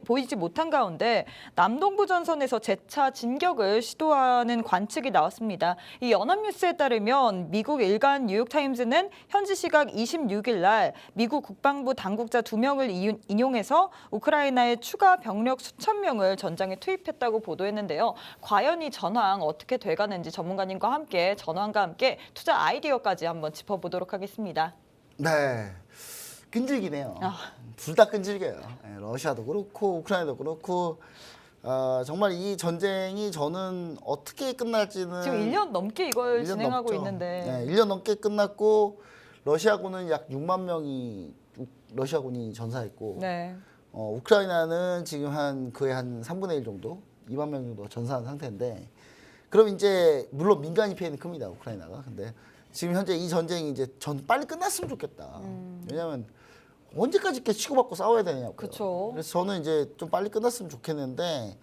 보이지 못한 가운데 남동부 전선에서 재차 진격을 시도하는 관측이 나왔습니다. 이 연합뉴스에 따르면 미국 일간 뉴욕타임즈는 현지 시각 26일 날 미국 국방부 당국자 2명을 인용해서 우크라이나의 추가 병력 수천 명을 전장에 투입했다고 보도했는데요. 과연 이 전황 어떻게 돼가는지 전문가님과 함께 전황과 함께 투자 아이디어까지 한번 짚어보도록 하겠습니다. 네, 끈질기네요. 둘 다 끈질겨요. 네, 러시아도 그렇고 우크라이나도 그렇고 정말 이 전쟁이 저는 어떻게 끝날지는 지금 1년 넘게 이걸 1년 진행하고 넘죠. 있는데 네, 1년 넘게 끝났고 러시아군은 약 6만 명이 러시아군이 전사했고 네. 우크라이나는 지금 거의 한 3분의 1 정도, 2만 명 정도 전사한 상태인데 그럼 이제 물론 민간인 피해는 큽니다. 우크라이나가. 근데 지금 현재 이 전쟁이 이제 빨리 끝났으면 좋겠다. 왜냐하면 언제까지 이렇게 치고받고 싸워야 되냐고요. 그쵸. 그래서 저는 이제 좀 빨리 끝났으면 좋겠는데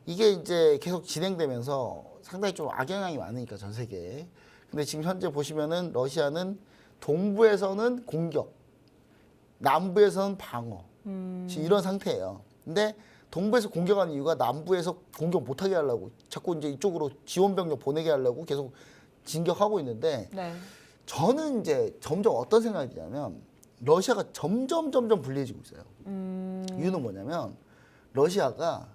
이게 이제 계속 진행되면서 상당히 좀 악영향이 많으니까 전 세계에. 근데 지금 현재 보시면은 러시아는 동부에서는 공격, 남부에서는 방어. 지금 이런 상태예요. 근데 동부에서 공격하는 이유가 남부에서 공격 못하게 하려고 자꾸 이제 이쪽으로 지원 병력 보내게 하려고 계속 진격하고 있는데 네. 저는 이제 점점 어떤 생각이 드냐면 러시아가 점점 불리해지고 있어요. 이유는 뭐냐면 러시아가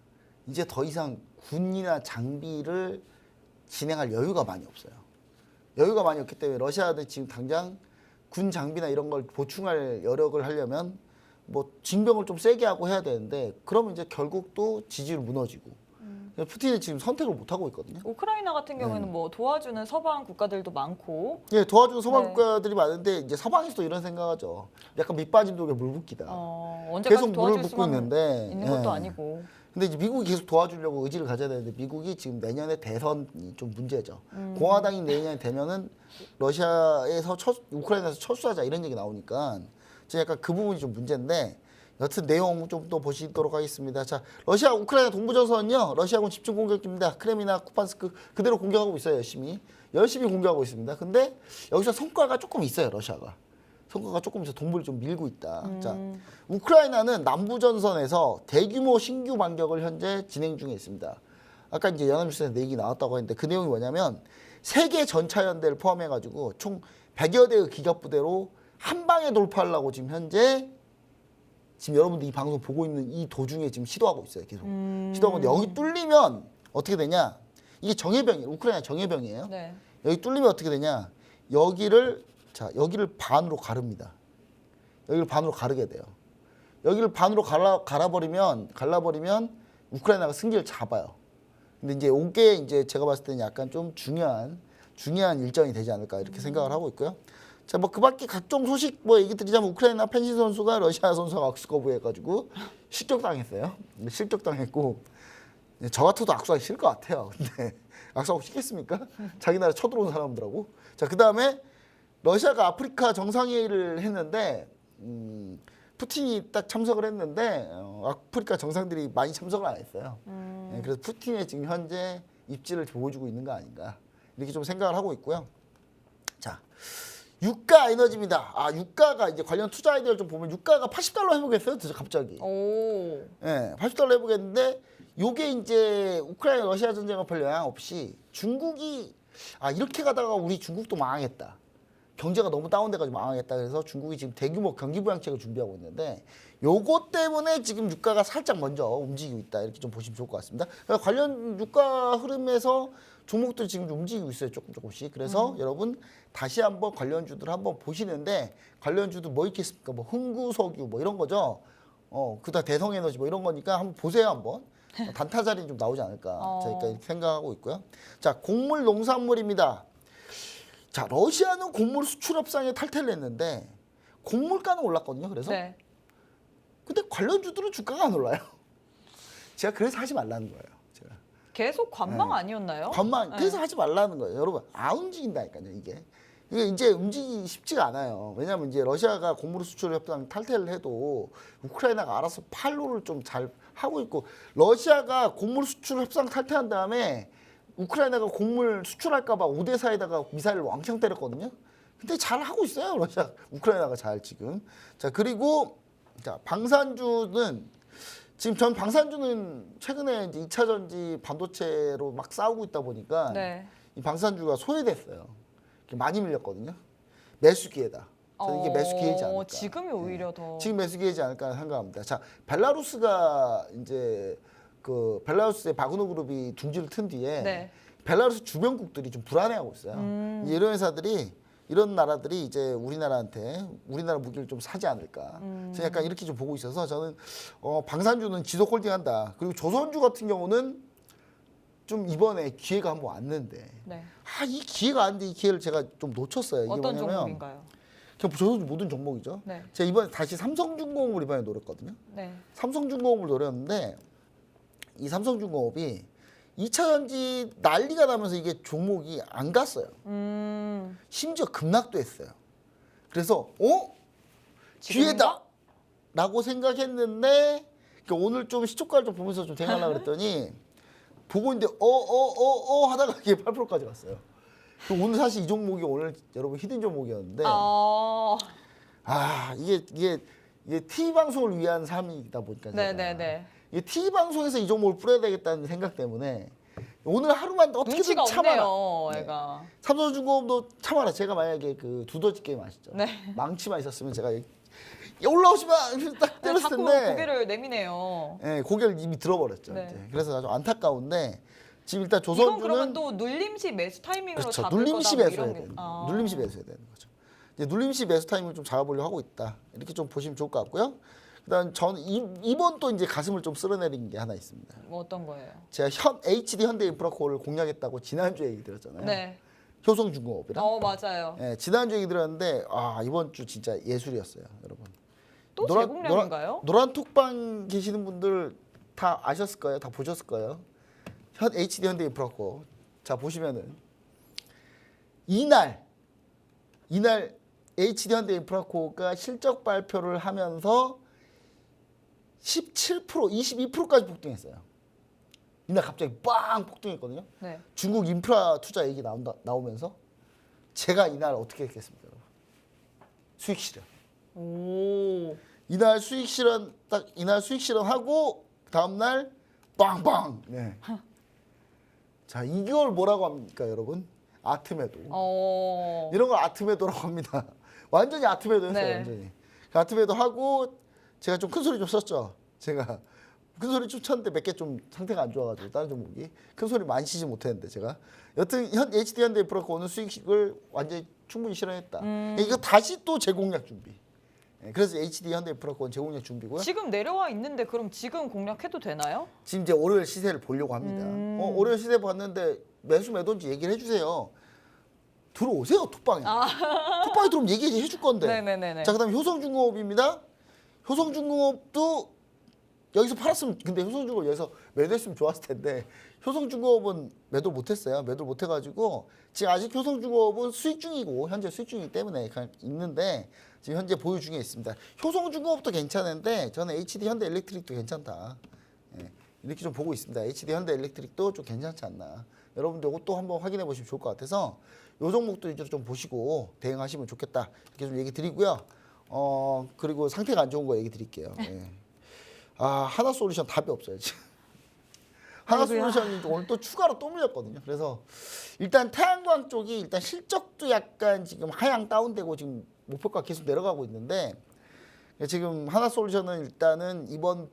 이제 더 이상 군이나 장비를 진행할 여유가 많이 없어요. 여유가 많이 없기 때문에 러시아는 지금 당장 군 장비나 이런 걸 보충할 여력을 하려면 뭐 징병을 좀 세게 하고 해야 되는데 그러면 이제 결국 또 지지로 무너지고 푸틴은 지금 선택을 못 하고 있거든요. 우크라이나 같은 경우에는 뭐 도와주는 서방 국가들도 많고 예, 도와주는 서방 네. 국가들이 많은데 이제 서방에서도 이런 생각하죠. 약간 밑빠진 독에 물 붓기다. 언제까지 계속 물을 도와줄 붓고 수만 있는데 있는 것도 아니고 근데 이제 미국이 계속 도와주려고 의지를 가져야 되는데 미국이 지금 내년에 대선이 좀 문제죠. 공화당이 내년에 되면은 러시아에서 우크라이나에서 철수하자 이런 얘기 나오니까 지금 약간 그 부분이 좀 문제인데 여튼 내용 좀 또 보시도록 하겠습니다. 자, 러시아 우크라이나 동부전선은요. 러시아군 집중 공격 중입니다. 크레미나 쿠판스크 그대로 공격하고 있어요. 열심히 공격하고 있습니다. 근데 여기서 성과가 조금 있어요. 러시아가. 성과가 조금 있어 동부를 좀 밀고 있다. 자, 우크라이나는 남부전선에서 대규모 신규 반격을 현재 진행 중에 있습니다. 아까 이제 연합뉴스에서 얘기 나왔다고 했는데 그 내용이 뭐냐면 세계 전차연대를 포함해가지고 총 100여 대의 기갑부대로 한 방에 돌파하려고 지금 현재 지금 여러분들 이 방송 보고 있는 이 도중에 지금 시도하고 있어요. 계속 시도하고 있는데 여기 뚫리면 어떻게 되냐? 이게 정예병이에요. 우크라이나 정예병이에요. 네. 여기 뚫리면 어떻게 되냐? 여기를 반으로 가릅니다. 여기를 반으로 가르게 돼요. 여기를 반으로 갈라버리면 우크라이나가 승기를 잡아요. 근데 이제 이게 이제 제가 봤을 때는 약간 좀 중요한 일정이 되지 않을까 이렇게 생각을 하고 있고요. 자, 뭐 그밖에 각종 소식 뭐 얘기 드리자면 우크라이나 펜시 선수가 러시아 선수와 악수 거부해가지고 실격당했어요. 실격당했고 저 같아도 악수하기 싫을 것 같아요. 근데 악수하고 싶겠습니까? 자기 나라 쳐들어온 사람들하고. 자, 그 다음에 러시아가 아프리카 정상회의를 했는데 푸틴이 딱 참석을 했는데 아프리카 정상들이 많이 참석을 안 했어요. 네, 그래서 푸틴의 지금 현재 입지를 보여주고 있는 거 아닌가 이렇게 좀 생각을 하고 있고요. 자, 유가 에너지입니다. 아, 유가가 이제 관련 투자 아이디어를 좀 보면 유가가 $80 해보겠어요. 갑자기. 오. 네, $80 해보겠는데 요게 이제 우크라이나 러시아 전쟁과 별 영향 없이 중국이 이렇게 가다가 우리 중국도 망하겠다. 경제가 너무 다운돼가지고 망하겠다. 그래서 중국이 지금 대규모 경기 부양책을 준비하고 있는데 요것 때문에 지금 유가가 살짝 먼저 움직이고 있다. 이렇게 좀 보시면 좋을 것 같습니다. 그러니까 관련 유가 흐름에서 종목들이 지금 좀 움직이고 있어요. 조금씩. 그래서 여러분 다시 한번 관련주들 한번 보시는데 관련주들 뭐 있겠습니까? 뭐 흥구석유 뭐 이런 거죠. 그다음 대성에너지 뭐 이런 거니까 한번 보세요. 한번. 단타 자리 좀 나오지 않을까. 저희가 이렇게 생각하고 있고요. 자, 곡물 농산물입니다. 자, 러시아는 곡물 수출 협상에 탈퇴를 했는데 곡물가는 올랐거든요. 그래서 네. 근데 관련주들은 주가가 안 올라요. 제가 그래서 하지 말라는 거예요. 제가 계속 관망 아니었나요? 관만 네. 그래서 하지 말라는 거예요. 여러분 안 움직인다니까요. 이게 이제 움직이기 쉽지가 않아요. 왜냐하면 이제 러시아가 곡물 수출 협상 탈퇴를 해도 우크라이나가 알아서 팔로를 좀 잘 하고 있고 러시아가 곡물 수출 협상 탈퇴한 다음에 우크라이나가 곡물 수출할까봐 오데사에다가 미사일을 왕창 때렸거든요. 근데 잘 하고 있어요. 러시아, 우크라이나가 잘 지금. 자, 그리고 자, 방산주는 지금 전 방산주는 최근에 이제 2차 전지 반도체로 막 싸우고 있다 보니까 네. 이 방산주가 소외됐어요. 많이 밀렸거든요. 매수 기회다. 저는 이게 매수 기회지 않을까. 지금이 오히려 더. 지금 매수 기회지 않을까 생각합니다. 자, 벨라루스가 이제 그 벨라루스의 바그노 그룹이 둥지를 튼 뒤에 네. 벨라루스 주변국들이 좀 불안해하고 있어요. 이제 이런 회사들이 이런 나라들이 이제 우리나라 무기를 좀 사지 않을까. 그래서 약간 이렇게 좀 보고 있어서 저는 방산주는 지속 홀딩한다. 그리고 조선주 같은 경우는 좀 이번에 기회가 한번 왔는데 네. 이 기회가 왔는데 이 기회를 제가 좀 놓쳤어요. 이게 어떤 뭐냐면 종목인가요? 그냥 조선주 모든 종목이죠. 네. 제가 이번에 다시 삼성중공업을 이번에 노렸거든요. 네. 삼성중공업을 노렸는데 이 삼성중공업이 2차 전지 난리가 나면서 이게 종목이 안 갔어요. 심지어 급락도 했어요. 그래서 기회다! 라고 생각했는데 오늘 좀 시초가를 좀 보면서 좀 대응하려고 그랬더니 보고 있는데 하다가 이게 8%까지 갔어요. 오늘 사실 이 종목이 오늘 여러분 히든 종목이었는데 이게 TV 방송을 위한 삶이다 보니까 네네네. 이 TV 방송에서 이 종목을 뿌려야 되겠다는 생각 때문에 오늘 하루만 어떻게든 눈치가 참아라. 없네요, 애가. 삼성중공업도 참아라. 제가 만약에 그 두더지 게임 아시죠? 네. 망치만 있었으면 제가 올라오지 마! 딱 때렸을 자꾸 텐데 고개를 내미네요. 네, 고개를 이미 들어버렸죠. 네. 이제. 그래서 아주 안타까운데 지금 일단 이건 조선주는 그러면 또 눌림시 매수 타이밍으로 그렇죠. 잡을 눌림시 거다, 뭐 매수해야 이런 게. 되는 눌림시 매수해야 되는 거죠. 이제 눌림시 매수 타이밍을 좀 잡아보려고 하고 있다. 이렇게 좀 보시면 좋을 것 같고요. 그다음 저는 이번 또 이제 가슴을 좀 쓸어내린 게 하나 있습니다. 뭐 어떤 거예요? 제가 HD 현대인프라코어를 공략했다고 지난주에 얘기 드렸잖아요. 네. 효성중공업이랑. 맞아요. 네, 지난주에 얘기 드렸는데 이번 주 진짜 예술이었어요, 여러분. 또 재공략인가요? 노란 톡방 계시는 분들 다 아셨을 거예요. 다 보셨을 거예요. HD 현대인프라코. 자 보시면은 이날 HD 현대인프라코가 실적 발표를 하면서 17%, 22%까지 폭등했어요. 이날 갑자기 빵 폭등했거든요. 네. 중국 인프라 투자 얘기 나오면서 제가 이날 어떻게 했겠습니까, 여러분? 수익 실현. 오. 이날 수익 실현하고 다음 날 빵빵. 네. 자, 이걸 뭐라고 합니까, 여러분? 아트매도. 이런 걸 아트매도라고 합니다. 완전히 아트매도였어요, 네. 완전히. 아트매도 하고 제가 좀 큰 소리 좀 썼죠. 제가 큰 소리 좀 쳤는데 몇 개 좀 상태가 안 좋아가지고 다른 종목이 큰 소리 많이 치지 못했는데 제가 여튼 HD 현대인프라코 오늘 수익을 완전히 충분히 실현했다. 이거 다시 또 재공략 준비. 그래서 HD 현대인프라코 재공략 준비고요. 지금 내려와 있는데 그럼 지금 공략해도 되나요? 지금 이제 월요일 시세를 보려고 합니다. 월요일 시세 봤는데 매도인지 얘기를 해주세요. 들어오세요, 톡방에. 톡방에 들어오면 얘기해 줄 건데. 네네네네. 자, 그다음 효성중공업입니다. 효성중공업도 여기서 팔았으면, 근데 효성중공업 여기서 매도했으면 좋았을 텐데 효성중공업은 매도 못했어요. 매도 못해가지고 지금 아직 효성중공업은 수익 중이고 현재 수익 중이기 때문에 그냥 있는데 지금 현재 보유 중에 있습니다. 효성중공업도 괜찮은데 저는 HD 현대엘렉트릭도 괜찮다. 예, 이렇게 좀 보고 있습니다. HD 현대엘렉트릭도 좀 괜찮지 않나. 여러분들 이것도 한번 확인해 보시면 좋을 것 같아서 요 종목도 이제 좀 보시고 대응하시면 좋겠다. 이렇게 좀 얘기 드리고요. 그리고 상태가 안 좋은 거 얘기 드릴게요. 예. 하나솔루션 답이 없어요 지금. 하나솔루션이 오늘 또 추가로 또 물렸거든요. 그래서 일단 태양광 쪽이 일단 실적도 약간 지금 하향 다운되고 지금 목표가 계속 내려가고 있는데 지금 하나솔루션은 일단은 이번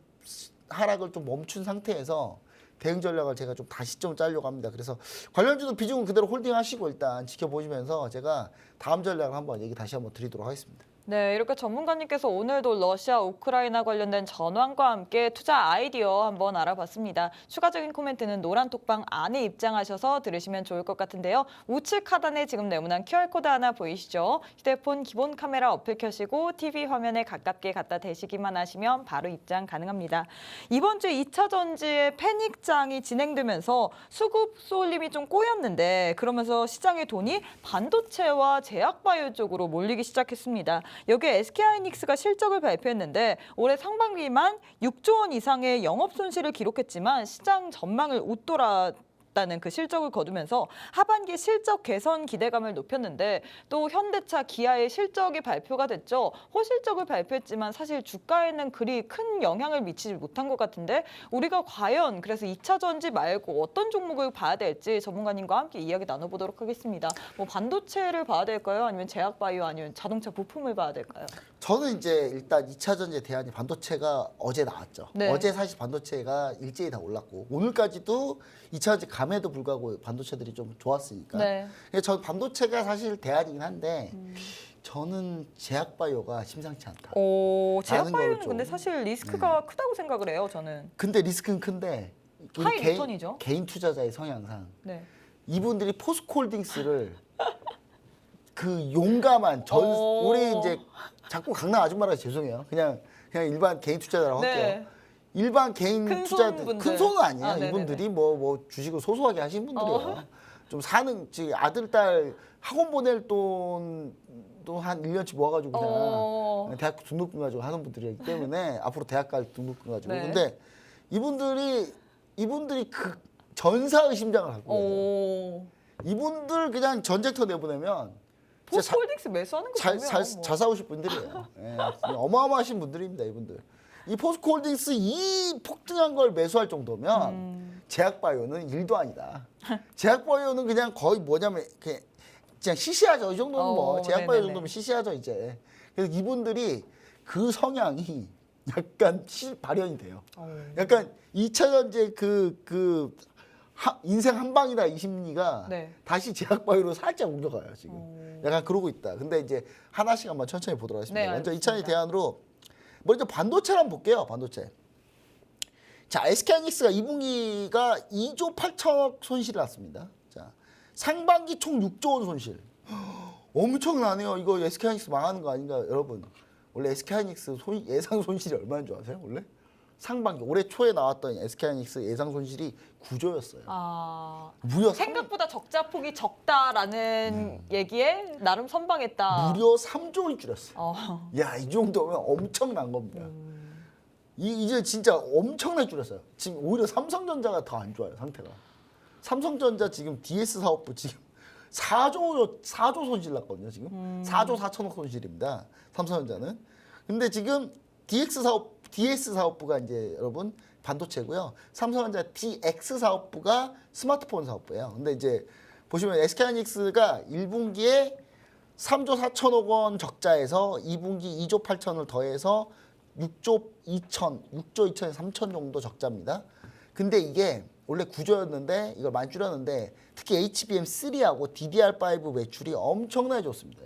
하락을 좀 멈춘 상태에서 대응 전략을 제가 좀 다시 좀 짜려고 합니다. 그래서 관련주도 비중은 그대로 홀딩하시고 일단 지켜보시면서 제가 다음 전략을 한번 얘기 다시 한번 드리도록 하겠습니다. 네, 이렇게 전문가님께서 오늘도 러시아, 우크라이나 관련된 전황과 함께 투자 아이디어 한번 알아봤습니다. 추가적인 코멘트는 노란톡방 안에 입장하셔서 들으시면 좋을 것 같은데요. 우측 하단에 지금 네모난 QR코드 하나 보이시죠? 휴대폰 기본 카메라 어플 켜시고 TV 화면에 가깝게 갖다 대시기만 하시면 바로 입장 가능합니다. 이번 주 2차 전지의 패닉장이 진행되면서 수급 쏠림이 좀 꼬였는데 그러면서 시장의 돈이 반도체와 제약바이오 쪽으로 몰리기 시작했습니다. 여기에 SK하이닉스가 실적을 발표했는데 올해 상반기만 6조 원 이상의 영업 손실을 기록했지만 시장 전망을 웃돌았다는 그 실적을 거두면서 하반기 실적 개선 기대감을 높였는데 또 현대차, 기아의 실적이 발표가 됐죠. 호실적을 발표했지만 사실 주가에는 그리 큰 영향을 미치지 못한 것 같은데 우리가 과연 그래서 2차 전지 말고 어떤 종목을 봐야 될지 전문가님과 함께 이야기 나눠보도록 하겠습니다. 뭐 반도체를 봐야 될까요? 아니면 제약바이오 아니면 자동차 부품을 봐야 될까요? 저는 이제 일단 2차 전지의 대안이 반도체가 어제 나왔죠. 네. 어제 사실 반도체가 일제히 다 올랐고 오늘까지도 2차 전지 감에도 불구하고 반도체들이 좀 좋았으니까. 네. 그래서 저 반도체가 사실 대안이긴 한데 저는 제약바이오가 심상치 않다. 제약바이오는 좀. 근데 사실 리스크가 크다고 생각을 해요, 저는. 근데 리스크는 큰데 우리 하이 리턴이죠. 개인 투자자의 성향상 네. 이분들이 포스코홀딩스를 그 용감한 우리 이제 자꾸 강남 아줌마라 죄송해요. 그냥 일반 개인 투자자라고 네. 할게요. 일반 개인 큰 투자들 손분들. 큰 손은 아니에요. 네네네. 이분들이 뭐 주식을 소소하게 하신 분들이에요. 좀 사는 지금 아들 딸 학원 보낼 돈도 한 1년치 모아가지고 그냥 대학 등록금 가지고 하는 분들이기 때문에 앞으로 대학 갈 등록금 가지고. 네. 근데 이분들이 그 전사의 심장을 갖고 계세요. 이분들 그냥 전쟁터 내보내면 포스홀딩스 매수하는 거 보면 잘 사오실 분들이에요. 예, 어마어마하신 분들입니다, 이분들. 이 포스코홀딩스 이 폭등한 걸 매수할 정도면 제약바이오는 일도 아니다. 제약바이오는 그냥 거의 뭐냐면 그냥 시시하죠. 이 정도는 뭐 제약바이오 네네네. 정도면 시시하죠 이제. 그래서 이분들이 그 성향이 약간 발현이 돼요. 약간 2차 전지 인생 한 방이다 이 심리가 네. 다시 제약바이오로 살짝 옮겨가요 지금. 약간 그러고 있다. 근데 이제 하나씩 한번 천천히 보도록 하겠습니다. 네, 먼저 알겠습니다. 2차전지 대안으로 먼저 반도체를 한번 볼게요. 반도체. 자, SK하이닉스가 2분기가 2조 8천억 손실이 났습니다. 자, 상반기 총 6조 원 손실. 엄청나네요. 이거 SK하이닉스 망하는 거 아닌가, 여러분? 원래 SK하이닉스 예상 손실이 얼마인 줄 아세요? 원래 상반기 올해 초에 나왔던 SK하이닉스 예상 손실이 9조였어요. 아, 무려 생각보다 적자 폭이 적다라는 얘기에 나름 선방했다. 무려 3조를 줄였어요. 어. 야, 이 정도면 엄청난 겁니다. 이제 진짜 엄청나게 줄였어요. 지금 오히려 삼성전자가 더 안 좋아요, 상태가. 삼성전자 지금 DS 사업부 지금 4조 손실 났거든요, 지금. 4조 4천억 손실입니다. 삼성전자는. 근데 지금 DS 사업부가 이제 여러분 반도체고요. 삼성전자 DX 사업부가 스마트폰 사업부예요. 근데 이제 보시면 SK하이닉스가 1분기에 3조 4천억 원 적자에서 2분기 2조 8천을 더해서 6조 2천에 3천 정도 적자입니다. 근데 이게 원래 9조였는데 이걸 많이 줄였는데 특히 HBM3하고 DDR5 매출이 엄청나게 좋습니다.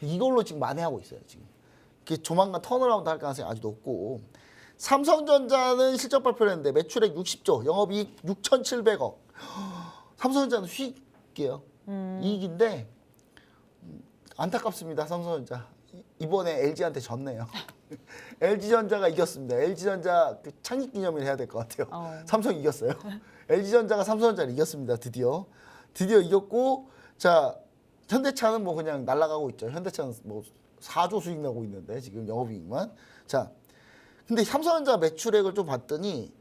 이걸로 지금 만회하고 있어요. 지금 조만간 턴어라운드 할 가능성이 아주 높고 삼성전자는 실적 발표를 했는데 매출액 60조, 영업이익 6,700억. 삼성전자는 수익이에요. 이익인데 안타깝습니다. 삼성전자. 이번에 LG한테 졌네요. LG전자가 이겼습니다. LG전자 그 창립기념일 해야 될 것 같아요. 삼성이 이겼어요. LG전자가 삼성전자를 이겼습니다. 드디어 이겼고 자 현대차는 뭐 그냥 날아가고 있죠. 현대차는 뭐 4조 수익 나고 있는데 지금 영업이익만. 자 근데 삼성전자 매출액을 좀 봤더니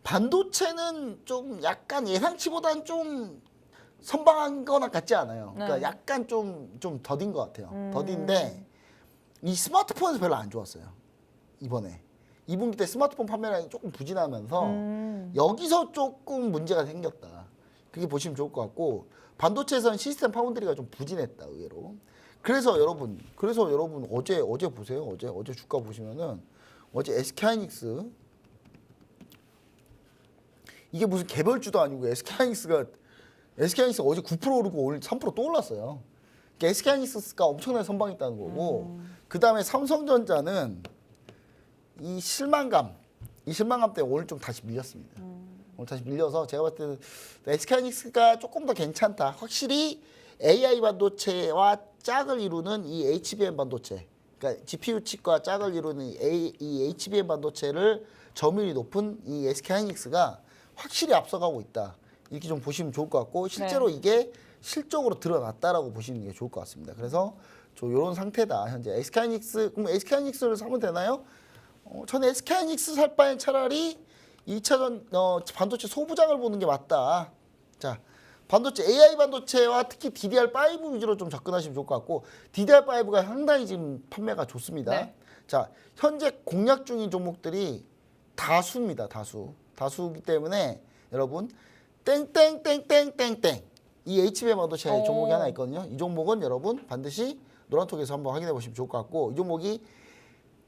반도체는 좀 약간 예상치보다는 좀 선방한 거나 같지 않아요. 그러니까 네. 약간 좀 더딘 것 같아요. 더딘데 이 스마트폰에서 별로 안 좋았어요. 이번에 2분기 때 스마트폰 판매량이 조금 부진하면서 여기서 조금 문제가 생겼다. 그게 보시면 좋을 것 같고 반도체에서는 시스템 파운드리가 좀 부진했다 의외로. 그래서 여러분 어제 보세요. 어제 주가 보시면은 어제 SK하이닉스 이게 무슨 개별주도 아니고 SK하이닉스가 어제 9% 오르고 오늘 3% 또 올랐어요. 그러니까 SK하이닉스가 엄청나게 선방했다는 거고 그 다음에 삼성전자는 이 실망감 때문에 오늘 좀 다시 밀렸습니다. 오늘 다시 밀려서 제가 봤을 때는 SK하이닉스가 조금 더 괜찮다. 확실히 AI 반도체와 짝을 이루는 이 HBM 반도체, 그러니까 GPU 칩과 짝을 이루는 이 HBM 반도체를 점유율이 높은 이 SK하이닉스가 확실히 앞서가고 있다. 이렇게 좀 보시면 좋을 것 같고 실제로 이게 실적으로 드러났다라고 보시는 게 좋을 것 같습니다. 그래서 이런 상태다 현재. 그럼 SK하이닉스를 사면 되나요? 저는 SK하이닉스 살 바엔 차라리 2차전 반도체 소부장을 보는 게 맞다. 자, 반도체 AI 반도체와 특히 DDR5 위주로 좀 접근하시면 좋을 것 같고 DDR5가 상당히 지금 판매가 좋습니다. 네. 자, 현재 공략 중인 종목들이 다수입니다. 다수이기 때문에 여러분 땡땡땡땡땡땡 이 HBM 반도체 종목이 하나 있거든요. 이 종목은 여러분 반드시 노란톡에서 한번 확인해 보시면 좋을 것 같고 이 종목이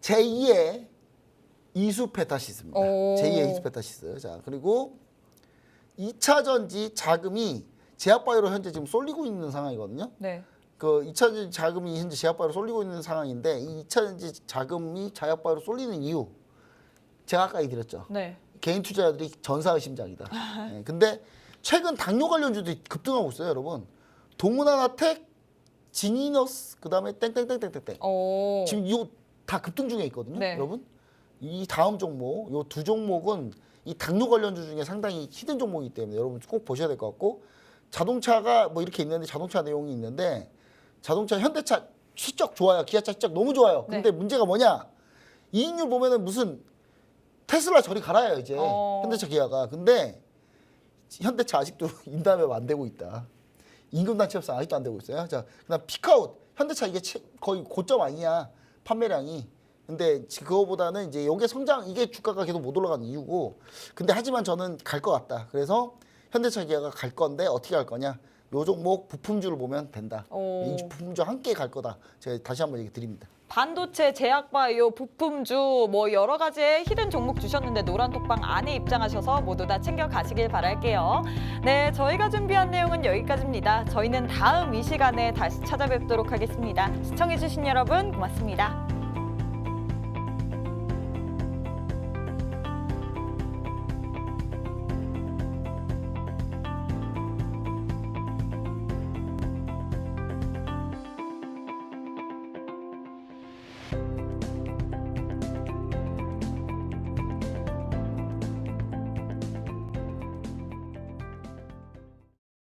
제2의 이수페타시스입니다. 제2의 이수페타시스. 자, 그리고 2차 전지 자금이 제약바이오로 현재 지금 쏠리고 있는 상황이거든요. 네. 그 2차 전지 자금이 현재 제약바이오로 쏠리고 있는 상황인데 이 2차 전지 자금이 제약바이오로 쏠리는 이유 제가 아까 얘기드렸죠. 네. 개인 투자자들이 전사의심작이다. 네, 근데 최근 당뇨 관련주들이 급등하고 있어요, 여러분. 동문하나텍, 지니너스, 그다음에 땡땡땡땡땡땡. 지금 이거 다 급등 중에 있거든요, 네. 여러분. 이 다음 종목, 요 두 종목은 이 당뇨 관련주 중에 상당히 히든 종목이기 때문에 여러분 꼭 보셔야 될 것 같고 자동차가 뭐 이렇게 있는데 자동차 내용이 있는데 자동차 현대차 실적 좋아요, 기아차 실적 너무 좋아요. 근데 문제가 뭐냐? 이익률 보면은 무슨 테슬라 저리 갈아요 이제 현대차 기아가. 근데 현대차 아직도 인담협 안 되고 있다. 임금단체 협상 아직도 안 되고 있어요. 자, 그다음 피크아웃 현대차 이게 거의 고점 아니냐 판매량이. 근데 그거보다는 이제 요게 성장 이게 주가가 계속 못 올라가는 이유고. 근데 하지만 저는 갈 것 같다. 그래서 현대차 기아가 갈 건데 어떻게 갈 거냐? 요 종목 부품주를 보면 된다. 이 부품주 함께 갈 거다. 제가 다시 한번 얘기 드립니다. 반도체, 제약바이오, 부품주 뭐 여러 가지의 히든 종목 주셨는데 노란톡방 안에 입장하셔서 모두 다 챙겨 가시길 바랄게요. 네, 저희가 준비한 내용은 여기까지입니다. 저희는 다음 이 시간에 다시 찾아뵙도록 하겠습니다. 시청해주신 여러분 고맙습니다.